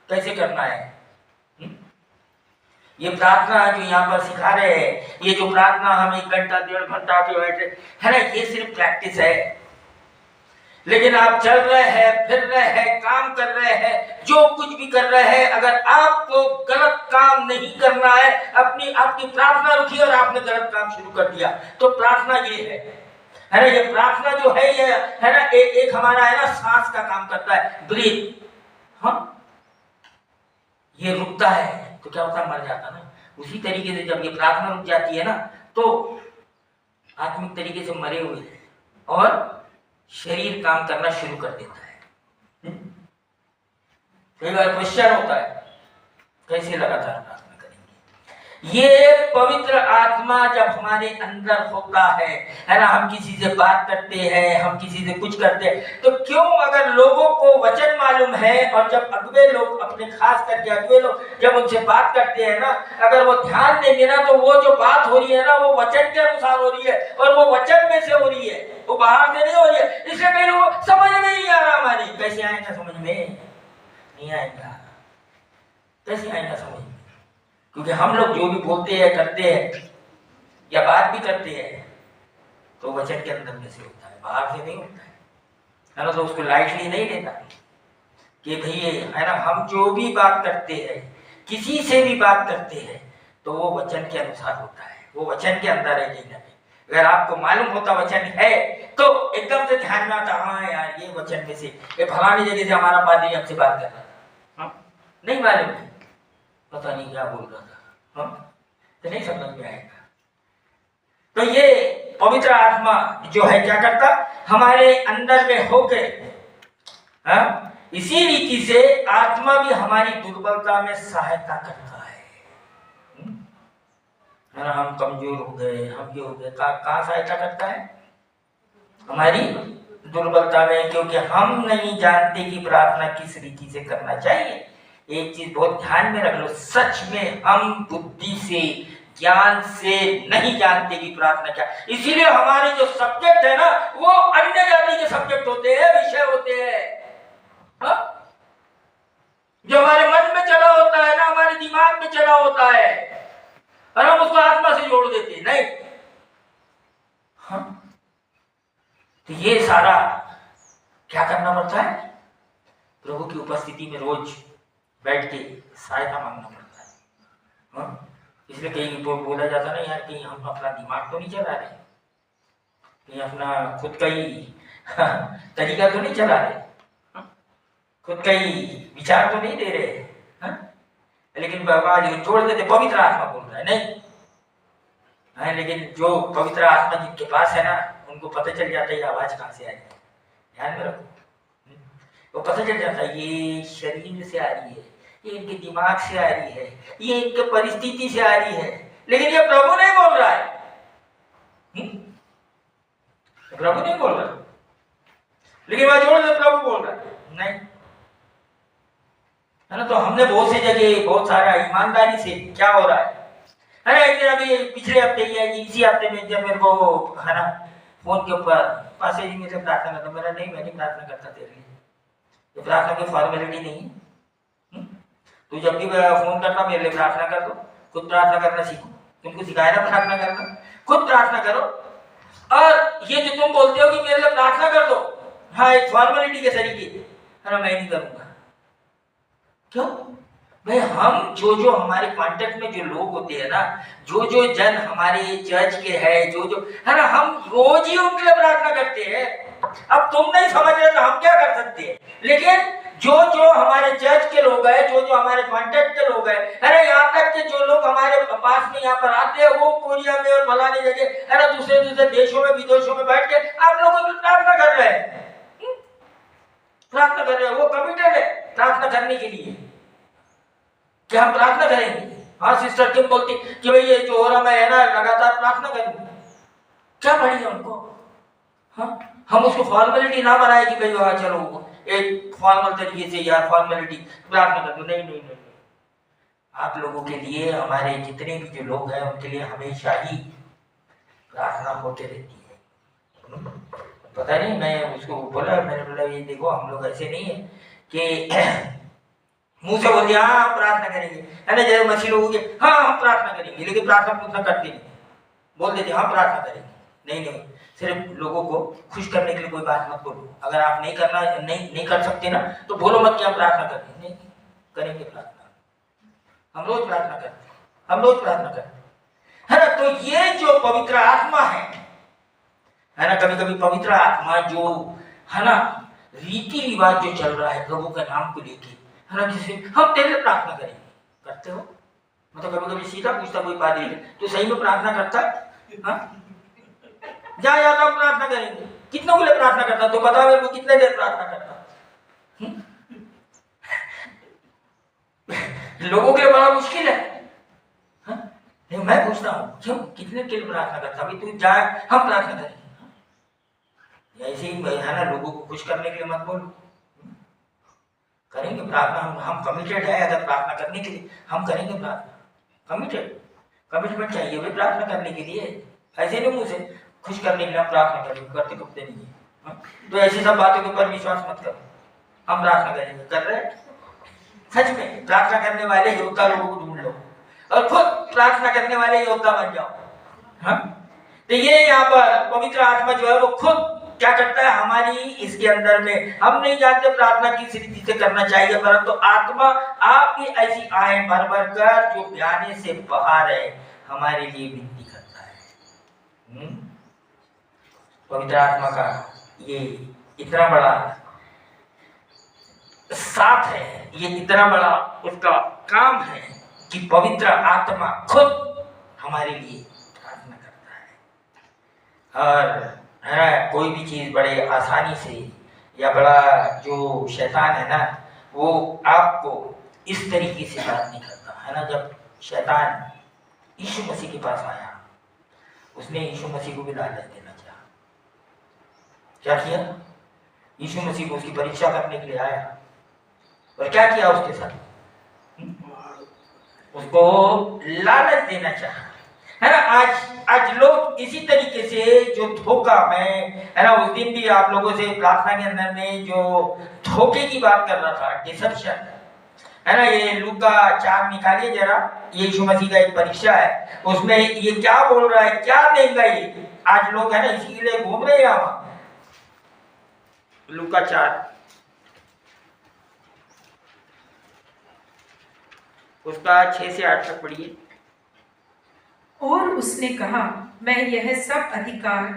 S1: कैसे करना है? ये प्रार्थना जो यहाँ पर सिखा रहे हैं, ये जो प्रार्थना हम 1 घंटा 1.5 घंटा के बैठे है ना, ये सिर्फ प्रैक्टिस है। लेकिन आप चल रहे हैं, फिर रहे हैं, काम कर रहे हैं, जो कुछ भी कर रहे हैं, अगर आपको गलत काम नहीं करना है, आपकी प्रार्थना रुकी और आपने गलत काम शुरू कर दिया, तो प्रार्थना ये है ना, ये प्रार्थना जो है ये है ना, एक हमारा है ना सांस का काम करता है, ब्रीथ। हाँ, ये रुकता है तो क्या होता है, मर जाता ना। उसी तरीके से जब ये प्रार्थना रुक जाती है ना, तो आत्मिक तरीके से मरे हुए हैं और शरीर काम करना शुरू कर देता है। कई बार क्वेश्चन होता है कैसे लगातार प्रार्थना करेंगे। ये पवित्र आत्मा जब हमारे अंदर होता है ना, हम किसी से बात करते हैं, हम किसी से कुछ करते हैं, तो क्यों अगर लोगों को वचन मालूम है और जब अगुवे लोग अपने खास करके अगुवे लोग जब उनसे बात करते हैं ना, अगर वो ध्यान देंगे ना, तो वो जो बात हो रही है ना, वो वचन के अनुसार हो रही है और वो वचन में से हो रही है, वो बाहर से नहीं हो रही है। इसलिए कई लोग समझ में नहीं आ रहा हमारी। कैसे आएगा समझ में? नहीं आएगा। कैसे आएगा समझ में? क्योंकि हम लोग जो भी बोलते हैं, करते हैं या बात भी करते हैं, तो वचन के अंदर में से होता है, बाहर से नहीं होता है ना। तो उसको लाइटली नहीं लेना कि भाई है ना, हम जो भी बात करते हैं, किसी से भी बात करते हैं, तो वो वचन के अनुसार होता है, वो वचन के अंदर है कहीं ना कहीं। अगर आपको मालूम होता वचन है, तो एकदम से ध्यान में आता, हाँ यार ये वचन में से, ये फलानी जगह से हमारा पादरी हमसे बात कर रहा था, नहीं मालूम है, पता नहीं क्या बोल रहा था, तो नहीं समझ में आएगा। तो ये पवित्र आत्मा जो है क्या करता, हमारे अंदर में होके, इसी रीति से आत्मा भी हमारी दुर्बलता में सहायता करता है। हम कमजोर हो गए, हम ये हो गए, कहाँ सहायता करता है? हमारी दुर्बलता में, क्योंकि हम नहीं जानते कि प्रार्थना किस रीति से करना चाहिए। एक चीज बहुत ध्यान में रख लो, सच में हम बुद्धि से, ज्ञान से नहीं जानते कि प्रार्थना क्या। इसीलिए हमारे जो सब्जेक्ट है ना, वो अन्य जाति के सब्जेक्ट होते हैं, विषय होते हैं, जो हमारे मन में चला होता है ना, हमारे दिमाग में चला होता है, और हम उसको आत्मा से जोड़ देते हैं। नहीं, तो ये सारा क्या करना पड़ता है? प्रभु की उपस्थिति में रोज बैठ के सहायता मांगना पड़ता है। इसलिए कहीं बोला जाता ना यार, कहीं हम अपना दिमाग तो नहीं चला रहे, कहीं अपना खुद का ही तरीका तो नहीं चला रहे, खुद का ही विचार तो नहीं दे रहे, लेकिन भगवान जोड़ देते, पवित्र आत्मा बोल रहा है नहीं है। लेकिन जो पवित्र आत्मा जिनके पास है ना, उनको पता चल जाता है ये आवाज कहाँ से आ रही है। ध्यान में रखो, वो पता चल जाता है ये शरीर से आ रही है, ये इनके दिमाग से आ रही है, ये इनके परिस्थिति से आ रही है, लेकिन ये प्रभु नहीं बोल रहा है। प्रभु नहीं बोल रहा, लेकिन वह जोड़ से प्रभु बोल रहा है, नहीं है ना। तो हमने बहुत सी जगह बहुत सारा ईमानदारी से क्या हो रहा है ना, एक दिन अभी पिछले हफ्ते या इसी हफ्ते में जब मेरे को है ना फोन के ऊपर पासे जी मुझे प्रार्थना करता, मेरा नहीं, मैं नहीं प्रार्थना करता तेरे लिए, ये प्रार्थना की फॉर्मेलिटी नहीं है। तू जब भी फोन करता मेरे लिए प्रार्थना कर दो, खुद प्रार्थना करना सीखो, तुमको सिखाया ना प्रार्थना करना, खुद प्रार्थना करो। और ये जो तुम बोलते हो कि मेरे लिए प्रार्थना कर दो, हाँ एक फॉर्मेलिटी के तरीके है ना, मैं नहीं करूंगा। क्यों भाई? हम जो हमारे कांटेक्ट में जो लोग होते हैं ना, जो जन हमारे चर्च के हैं, जो है ना, हम रोज ही उनके लिए प्रार्थना करते हैं। अब तुम नहीं समझ रहे तो हम क्या कर सकते हैं। लेकिन जो जो हमारे चर्च के लोग हैं, जो जो हमारे कॉन्टेक्ट के लोग हैं, अरे यहाँ तक के जो लोग हमारे पास में यहाँ पर आते हैं, वो कोरिया में और फलाने जगह, अरे दूसरे दूसरे देशों में विदेशों में बैठ के आप लोगों की प्रार्थना कर रहे हैं, प्रार्थना कर रहे हैं। वो कमिटेड है प्रार्थना करने के लिए कि हम प्रार्थना करेंगे। हाँ सिस्टर किम बोलती कि भाई ये जो हो रहा है ना, लगातार प्रार्थना करूंगी। क्या बढ़िया उनको, हाँ हम उसको फॉर्मेलिटी ना बनाए कि भाई वहाँ चलो एक फॉर्मल तरीके से यार फॉर्मेलिटी प्रार्थना कर दो। नहीं नहीं नहीं, आप लोगों के लिए, हमारे जितने भी जो लोग हैं उनके लिए हमेशा ही प्रार्थना होते रहती है। पता नहीं, मैं उसको बोला, मैंने बोला ये देखो हम लोग ऐसे नहीं है कि मुंह से बोल दिया हाँ हम प्रार्थना करेंगे, है ना, जैसे मसीह लोगों के हाँ हम प्रार्थना करेंगे, लेकिन प्रार्थना करते नहीं, बोल देते हाँ प्रार्थना करेंगे। नहीं नहीं, सिर्फ लोगों को खुश करने के लिए कोई बात मत बोलो। अगर आप नहीं कर सकते ना तो बोलो मत कि हम प्रार्थना करेंगे। नहीं करेंगे प्रार्थना, हम रोज प्रार्थना करते हैं, हम रोज प्रार्थना करते हैं, है ना। तो ये जो पवित्र आत्मा है ना, कभी कभी पवित्र आत्मा जो है ना, रीति रिवाज जो चल रहा है प्रभु के नाम को लेके, है ना, जिसे हम तेरे प्रार्थना करेंगे, करते हो मतलब कभी कभी सीधा पूछता कोई पादरी तो सही में प्रार्थना करता है? हाँ जा तो हम प्रार्थना करेंगे, कितनों के लिए प्रार्थना करता तो बता मेरे को, कितने देर प्रार्थना करता? लोगों के लिए बड़ा मुश्किल है। हाँ? नहीं मैं पूछता हूँ क्यों, कितने के लिए प्रार्थना करता? अभी तू जाए हम प्रार्थना करेंगे, ऐसे ही है ना, लोगों को खुश करने के लिए मत बोलो। करेंगे प्रार्थना, हम कमिटेड है, अगर प्रार्थना करने के लिए हम करेंगे प्रार्थना, कमिटमेंट चाहिए भाई प्रार्थना करने के लिए। ऐसे नहीं मुझे खुश करने के लिए हम प्रार्थना करेंगे, करते कुछ नहीं है। हाँ? तो ऐसी सब बातों के ऊपर विश्वास मत करो, हम प्रार्थना करेंगे, कर रहे हैं सच में। प्रार्थना करने वाले योद्धा लोगों को ढूंढ लो और खुद प्रार्थना करने वाले योद्धा बन जाओ। हाँ? तो ये यहाँ पर पवित्र आत्मा जो है वो खुद क्या करता है हमारी इसके अंदर में। हम नहीं जानते प्रार्थना किस रीति से करना चाहिए, परंतु आत्मा आपकी ऐसी आए भर भर कर जो प्याने से बाहर है हमारे लिए विनती करता है। पवित्र आत्मा का ये इतना बड़ा साथ है, ये इतना बड़ा उसका काम है कि पवित्र आत्मा खुद हमारे लिए प्रार्थना करता है। और है कोई भी चीज बड़े आसानी से, या बड़ा जो शैतान है ना वो आपको इस तरीके से बात नहीं करता है ना। जब शैतान यीशु मसीह के पास आया, उसने यीशु मसीह को भी लालच देना चाहा। क्या किया? यीशु मसीह को उसकी परीक्षा करने के लिए आया और क्या किया उसके साथ? उसको लालच देना चाहा, है ना। आज लोग इसी तरीके से जो धोखा है ना, उस दिन भी आप लोगों से प्रार्थना के अंदर में जो धोखे की बात कर रहा था, डिसेप्शन, है ना। ये लूका 4 निकालिए जरा, ये यीशु मसीह का एक परीक्षा है, उसमें ये क्या बोल रहा है, क्या देगा ये। आज लोग है ना इसी के लिए घूम रहे हैं वहां। लूका 4 उसका 6 से 8 तक पढ़िए।
S2: और उसने कहा, मैं यह सब अधिकार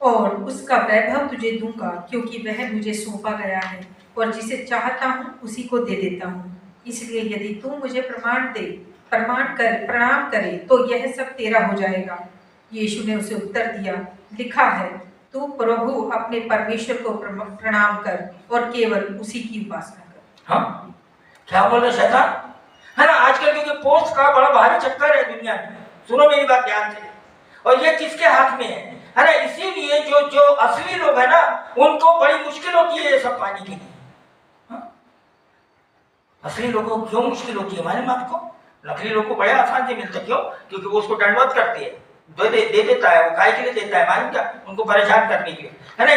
S2: और उसका वैभव तुझे दूंगा, क्योंकि वह मुझे सौंपा गया है, और जिसे चाहता हूँ उसी को दे देता हूँ। इसलिए यदि तू मुझे प्रणाम करे तो यह सब तेरा हो जाएगा। यीशु ने उसे उत्तर दिया, लिखा है, तू प्रभु अपने परमेश्वर को प्रणाम कर और केवल उसी की उपासना कर।
S1: हाँ क्या बोल रहे शैतान, है ना। आजकल क्योंकि पोस्ट का बड़ा भारी चक्कर है दुनिया में, सुनो मेरी बात ध्यान से, और ये किसके हाथ में है ना। इसीलिए जो असली लोग है ना उनको बड़ी मुश्किल होती है ये सब पाने के लिए। हाँ? असली लोगों को क्यों मुश्किल होती है हमारे बात को? नकली लोग को बड़े आसान से मिलता, क्यों? क्योंकि वो उसको दंडवत करते हैं, दे देता है, वो काय के लिए देता है मालूम क्या? उनको परेशान करने के लिए, है ना।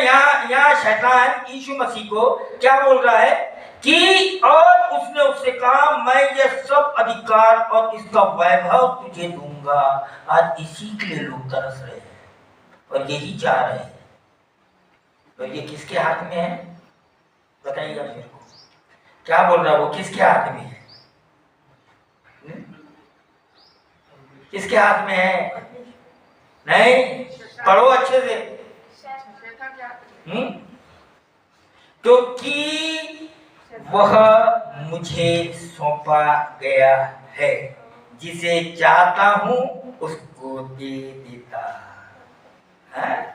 S1: यहाँ शैतान यीशु मसीह को क्या बोल रहा है कि और उसने उससे कहा, मैं ये सब अधिकार और इसका वैभव तुझे दूंगा। आज इसी के लिए लोग तरस रहे हैं और यही चाह रहे हैं, और ये किसके हाथ में है बताइएगा मेरे को। क्या बोल रहा है वो, किसके हाथ में है? किसके हाथ में है? नहीं पढ़ो अच्छे से। क्योंकि वह मुझे सौंपा गया है, जिसे चाहता हूं उसको दे देता है।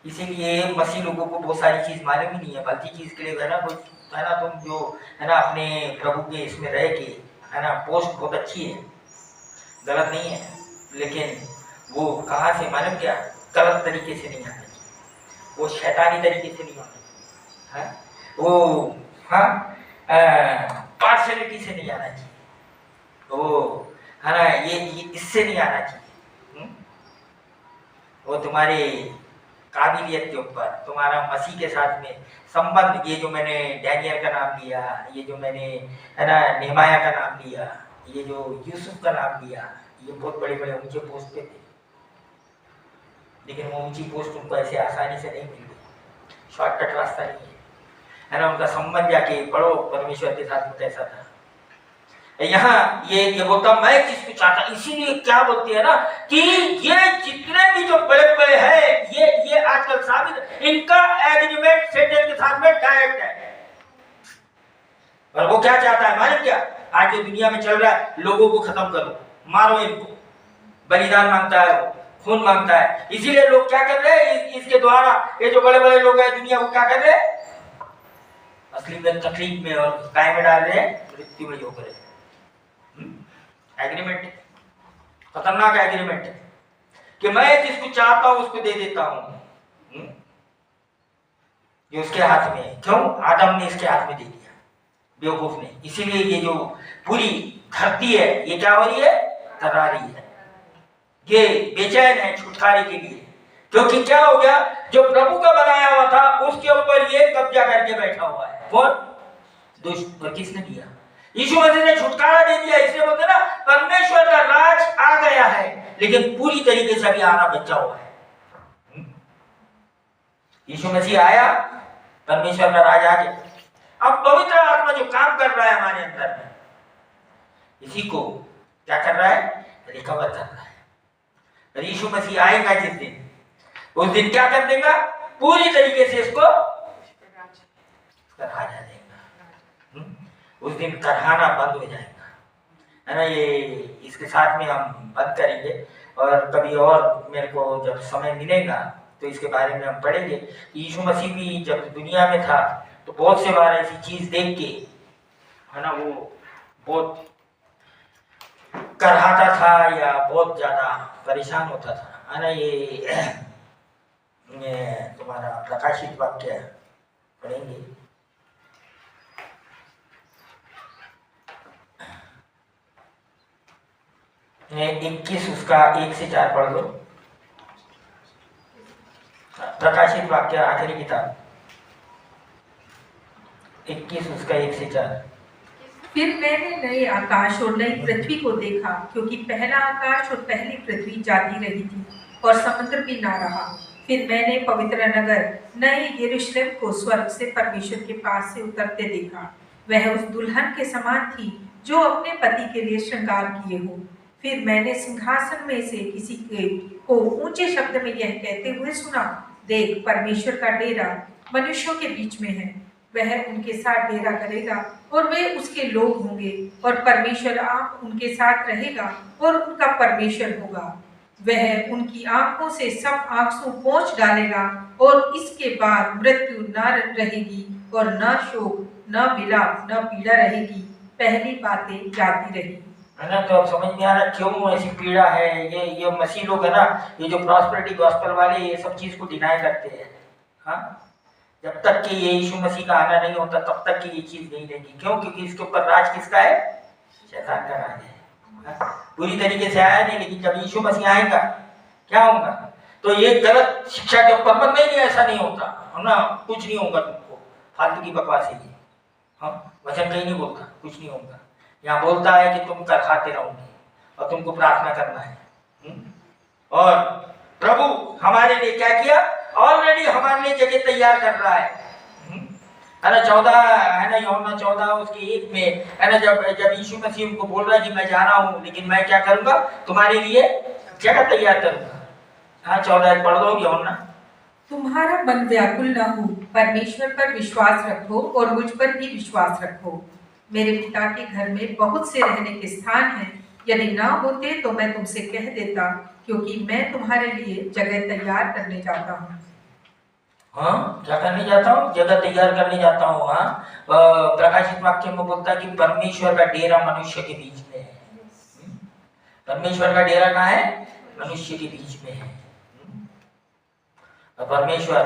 S1: इसीलिए मसीह लोगों को बहुत सारी चीज मालूम ही नहीं है, भलती चीज के लिए है ना कुछ, है ना, तुम जो है ना अपने प्रभु के इसमें रह के, है ना, पोस्ट बहुत अच्छी है, गलत नहीं है, लेकिन वो कहाँ से मालूम क्या, गलत तरीके से नहीं आना चाहिए, वो शैतानी तरीके से नहीं आना चाहिए, है वो, हाँ, पार्शलिटी से नहीं आना चाहिए, वो है ना, ये इससे नहीं आना चाहिए। वो तुम्हारे काबिलियत के ऊपर, तुम्हारा मसीह के साथ में संबंध, ये जो मैंने डैनियल का नाम लिया, ये जो मैंने है ना नेहमाया का नाम लिया, ये जो यूसुफ का नाम लिया, ये बहुत बड़े बड़े ऊंचे पोस्ट पे थे, लेकिन वो ऊंची पोस्ट उनको ऐसे आसानी से नहीं मिल गई, शॉर्टकट रास्ता नहीं है ना, उनका संबंध जाके पढ़ो परमेश्वर के साथ में कैसा था। यहाँ ये बोलता मैं जिसको चाहता, इसीलिए क्या बोलते हैं ना कि ये जितने भी जो बड़े बड़े हैं, ये आजकल साबित, इनका एग्रीमेंट शैतान के साथ में डायरेक्ट है। और वो क्या चाहता है मालूम क्या, आज जो दुनिया में चल रहा है, लोगों को खत्म करो, मारो इनको, बलिदान मांगता है, वो खून मांगता है। इसीलिए लोग क्या कर रहे हैं, इसके द्वारा ये जो बड़े बड़े लोग हैं दुनिया को क्या कर रहे हैं, असली में तकलीफ में और काय में डाल रहे हैं, मृत्यु में जो करे। एग्रीमेंट, खतरनाक एग्रीमेंट है कि मैं जिसको चाहता हूं उसको दे देता हूं, ये उसके हाथ में है। क्यों? आदम ने इसके हाथ में दे दिया, बेवकूफ ने। इसीलिए ये जो पूरी धरती है ये क्या हो रही है, थर्रा रही है, ये बेचैन है छुटकारे के लिए, क्योंकि क्या हो गया, जो प्रभु का बनाया हुआ था उसके ऊपर ये कब्जा करके बैठा हुआ है। कौन? दुष्ट। और किसने दिया? यीशु मसीह ने छुटकारा दे दिया। इसलिए बोलते ना परमेश्वर का राज आ गया है, लेकिन पूरी तरीके से अभी आना बचा हुआ है। यीशु मसीह आया, परमेश्वर का राज आ गया। अब पवित्र आत्मा जो काम कर रहा है हमारे अंदर में, इसी को क्या कर रहा है, रिकवर कर रहा है। यीशु मसीह आएगा जिस दिन, उस दिन क्या कर देगा, पूरी तरीके से इसको राज आ देगा। उस दिन करहाना बंद हो जाएगा, है ना। ये इसके साथ में हम बंद करेंगे, और कभी और मेरे को जब समय मिलेगा तो इसके बारे में हम पढ़ेंगे। यीशु मसीह भी जब दुनिया में था तो बहुत से बार ऐसी चीज देख के, है ना, वो बहुत करहाता था या बहुत ज्यादा परेशान होता था, है ना। ये तुम्हारा प्रकाशित वाक्य पढ़ेंगे, ने 21 उसका 1 से 4 पढ़ लो। प्रकाशित वाक्य आखिरी किताब 21 उसका 1 से 4।
S2: फिर मैंने नए आकाश और नई पृथ्वी को देखा, क्योंकि पहला आकाश और पहली पृथ्वी जाती रही थी और समुद्र भी ना रहा। फिर मैंने पवित्र नगर नए यरूशलेम को स्वर्ग से परमेश्वर के पास से उतरते देखा। वह उस दुल्हन के समान थी जो अपने पति के लिए श्रृंगार किए हो। फिर मैंने सिंहासन में से किसी को ऊंचे शब्द में यह कहते हुए सुना, देख, परमेश्वर का डेरा मनुष्यों के बीच में है। वह उनके साथ डेरा करेगा और वे उसके लोग होंगे, और परमेश्वर आप उनके साथ रहेगा और उनका परमेश्वर होगा। वह उनकी आंखों से सब आंसू पोंछ डालेगा, और इसके बाद मृत्यु न रहेगी, और न शोक, न विलाप, न पीड़ा रहेगी। पहली बातें जाती रही।
S1: है ना। तो अब समझ में आ रहा क्यों ऐसी पीड़ा है। ये मसीह लोग है ना, ये जो प्रॉस्पेरिटी गॉस्पेल वाले, ये सब चीज को डिनाई करते हैं। हाँ, जब तक कि ये यीशु मसीह का आना नहीं होता तब तक कि ये चीज नहीं रहेगी। क्यों? क्योंकि इसके ऊपर राज किसका है, शैतान का राज है। पूरी तरीके से आया नहीं, लेकिन जब यीशु मसीह आएगा क्या होगा, तो ये गलत शिक्षा के ऊपर मत, नहीं ऐसा नहीं होता है ना, कुछ नहीं होगा तुमको, फालतू की बकवास है ये। हाँ, वचन कहीं नहीं बोलता कुछ नहीं होगा। यहाँ बोलता है कि तुम कर खाते रहोगे और तुमको प्रार्थना करना है। और प्रभु हमारे लिए क्या किया, ऑलरेडी हमारे लिए जगह तैयार कर रहा है ना। 14 है ना, यूहन्ना 14 उसके 1 में है ना, जब यीशु मसीह उनको बोल रहा है कि मैं जा रहा हूँ, लेकिन मैं क्या करूंगा, तुम्हारे लिए जगह तैयार करूंगा। हाँ, 14 पढ़ लो यूहन्ना
S2: तुम्हारा मन व्याकुल न हो, परमेश्वर पर विश्वास रखो और मुझ पर भी विश्वास रखो। मेरे पिता के घर में बहुत से रहने के स्थान हैं। यदि ना होते तो मैं तुमसे कह देता, क्योंकि मैं तुम्हारे लिए जगह तैयार करने जाता हूँ।
S1: हाँ, क्या करने जाता हूँ? जगह तैयार करने जाता हूँ। हाँ, प्रकाशित वाक्य में बोलता है कि परमेश्वर का डेरा मनुष्य के बीच में है। परमेश्वर का डेरा कहाँ है? मनुष्य के बीच में है। परमेश्वर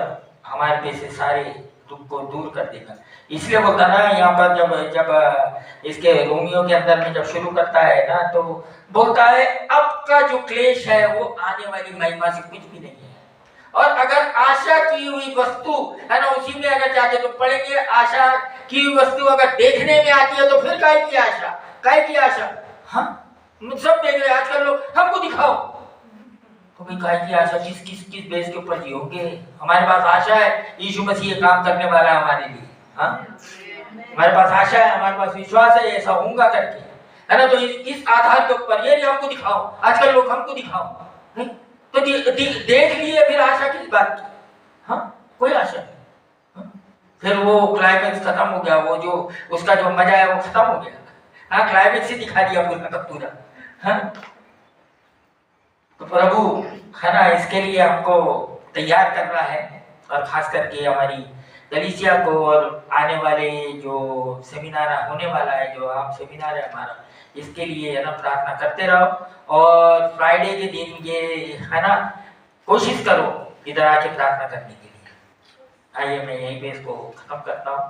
S1: हमारे पे से सारे दुख को दूर कर देगा। इसलिए बोलता ना यहाँ पर, जब इसके रोमियो के अंदर में जब शुरू करता है ना, तो बोलता है अब का जो क्लेश है वो आने वाली महिमा से कुछ भी नहीं है। और अगर आशा की हुई वस्तु है ना, उसी में अगर जाके तुम पढ़ेंगे, आशा की हुई वस्तु अगर देखने में आती है तो फिर काय की आशा, काय की आशा। हाँ, सब देख रहे हैं आजकल लोग, हमको दिखाओ। तो भाई काय की आशा? किस बेस के ऊपर जियोगे? हमारे पास आशा है, यीशु मसीह ये काम करने वाला है हमारे लिए। हाँ, हमारे पास आशा है, हमारे पास विश्वास है, ऐसा होगा करके, है ना। तो इस आधार के ऊपर ये नहीं हमको दिखाओ, आजकल लोग हमको दिखाओ, नहीं तो देख लिए, फिर आशा किस बात की? हाँ, कोई आशा नहीं। हाँ? फिर वो क्लाइमेक्स खत्म हो गया, वो जो उसका जो मजा है वो खत्म हो गया। हाँ, क्लाइमेक्स ही दिखा दिया पूरा का पूरा। हाँ, तो प्रभु है ना, इसके लिए हमको तैयार करना है, और खास करके हमारी कलीसिया को, और आने वाले जो सेमिनार होने वाला है, जो आम सेमिनार है हमारा, इसके लिए है ना प्रार्थना करते रहो। और फ्राइडे के दिन ये है ना कोशिश करो इधर आके प्रार्थना करने के लिए। आइए मैं यहीं पे इसको खत्म करता हूँ।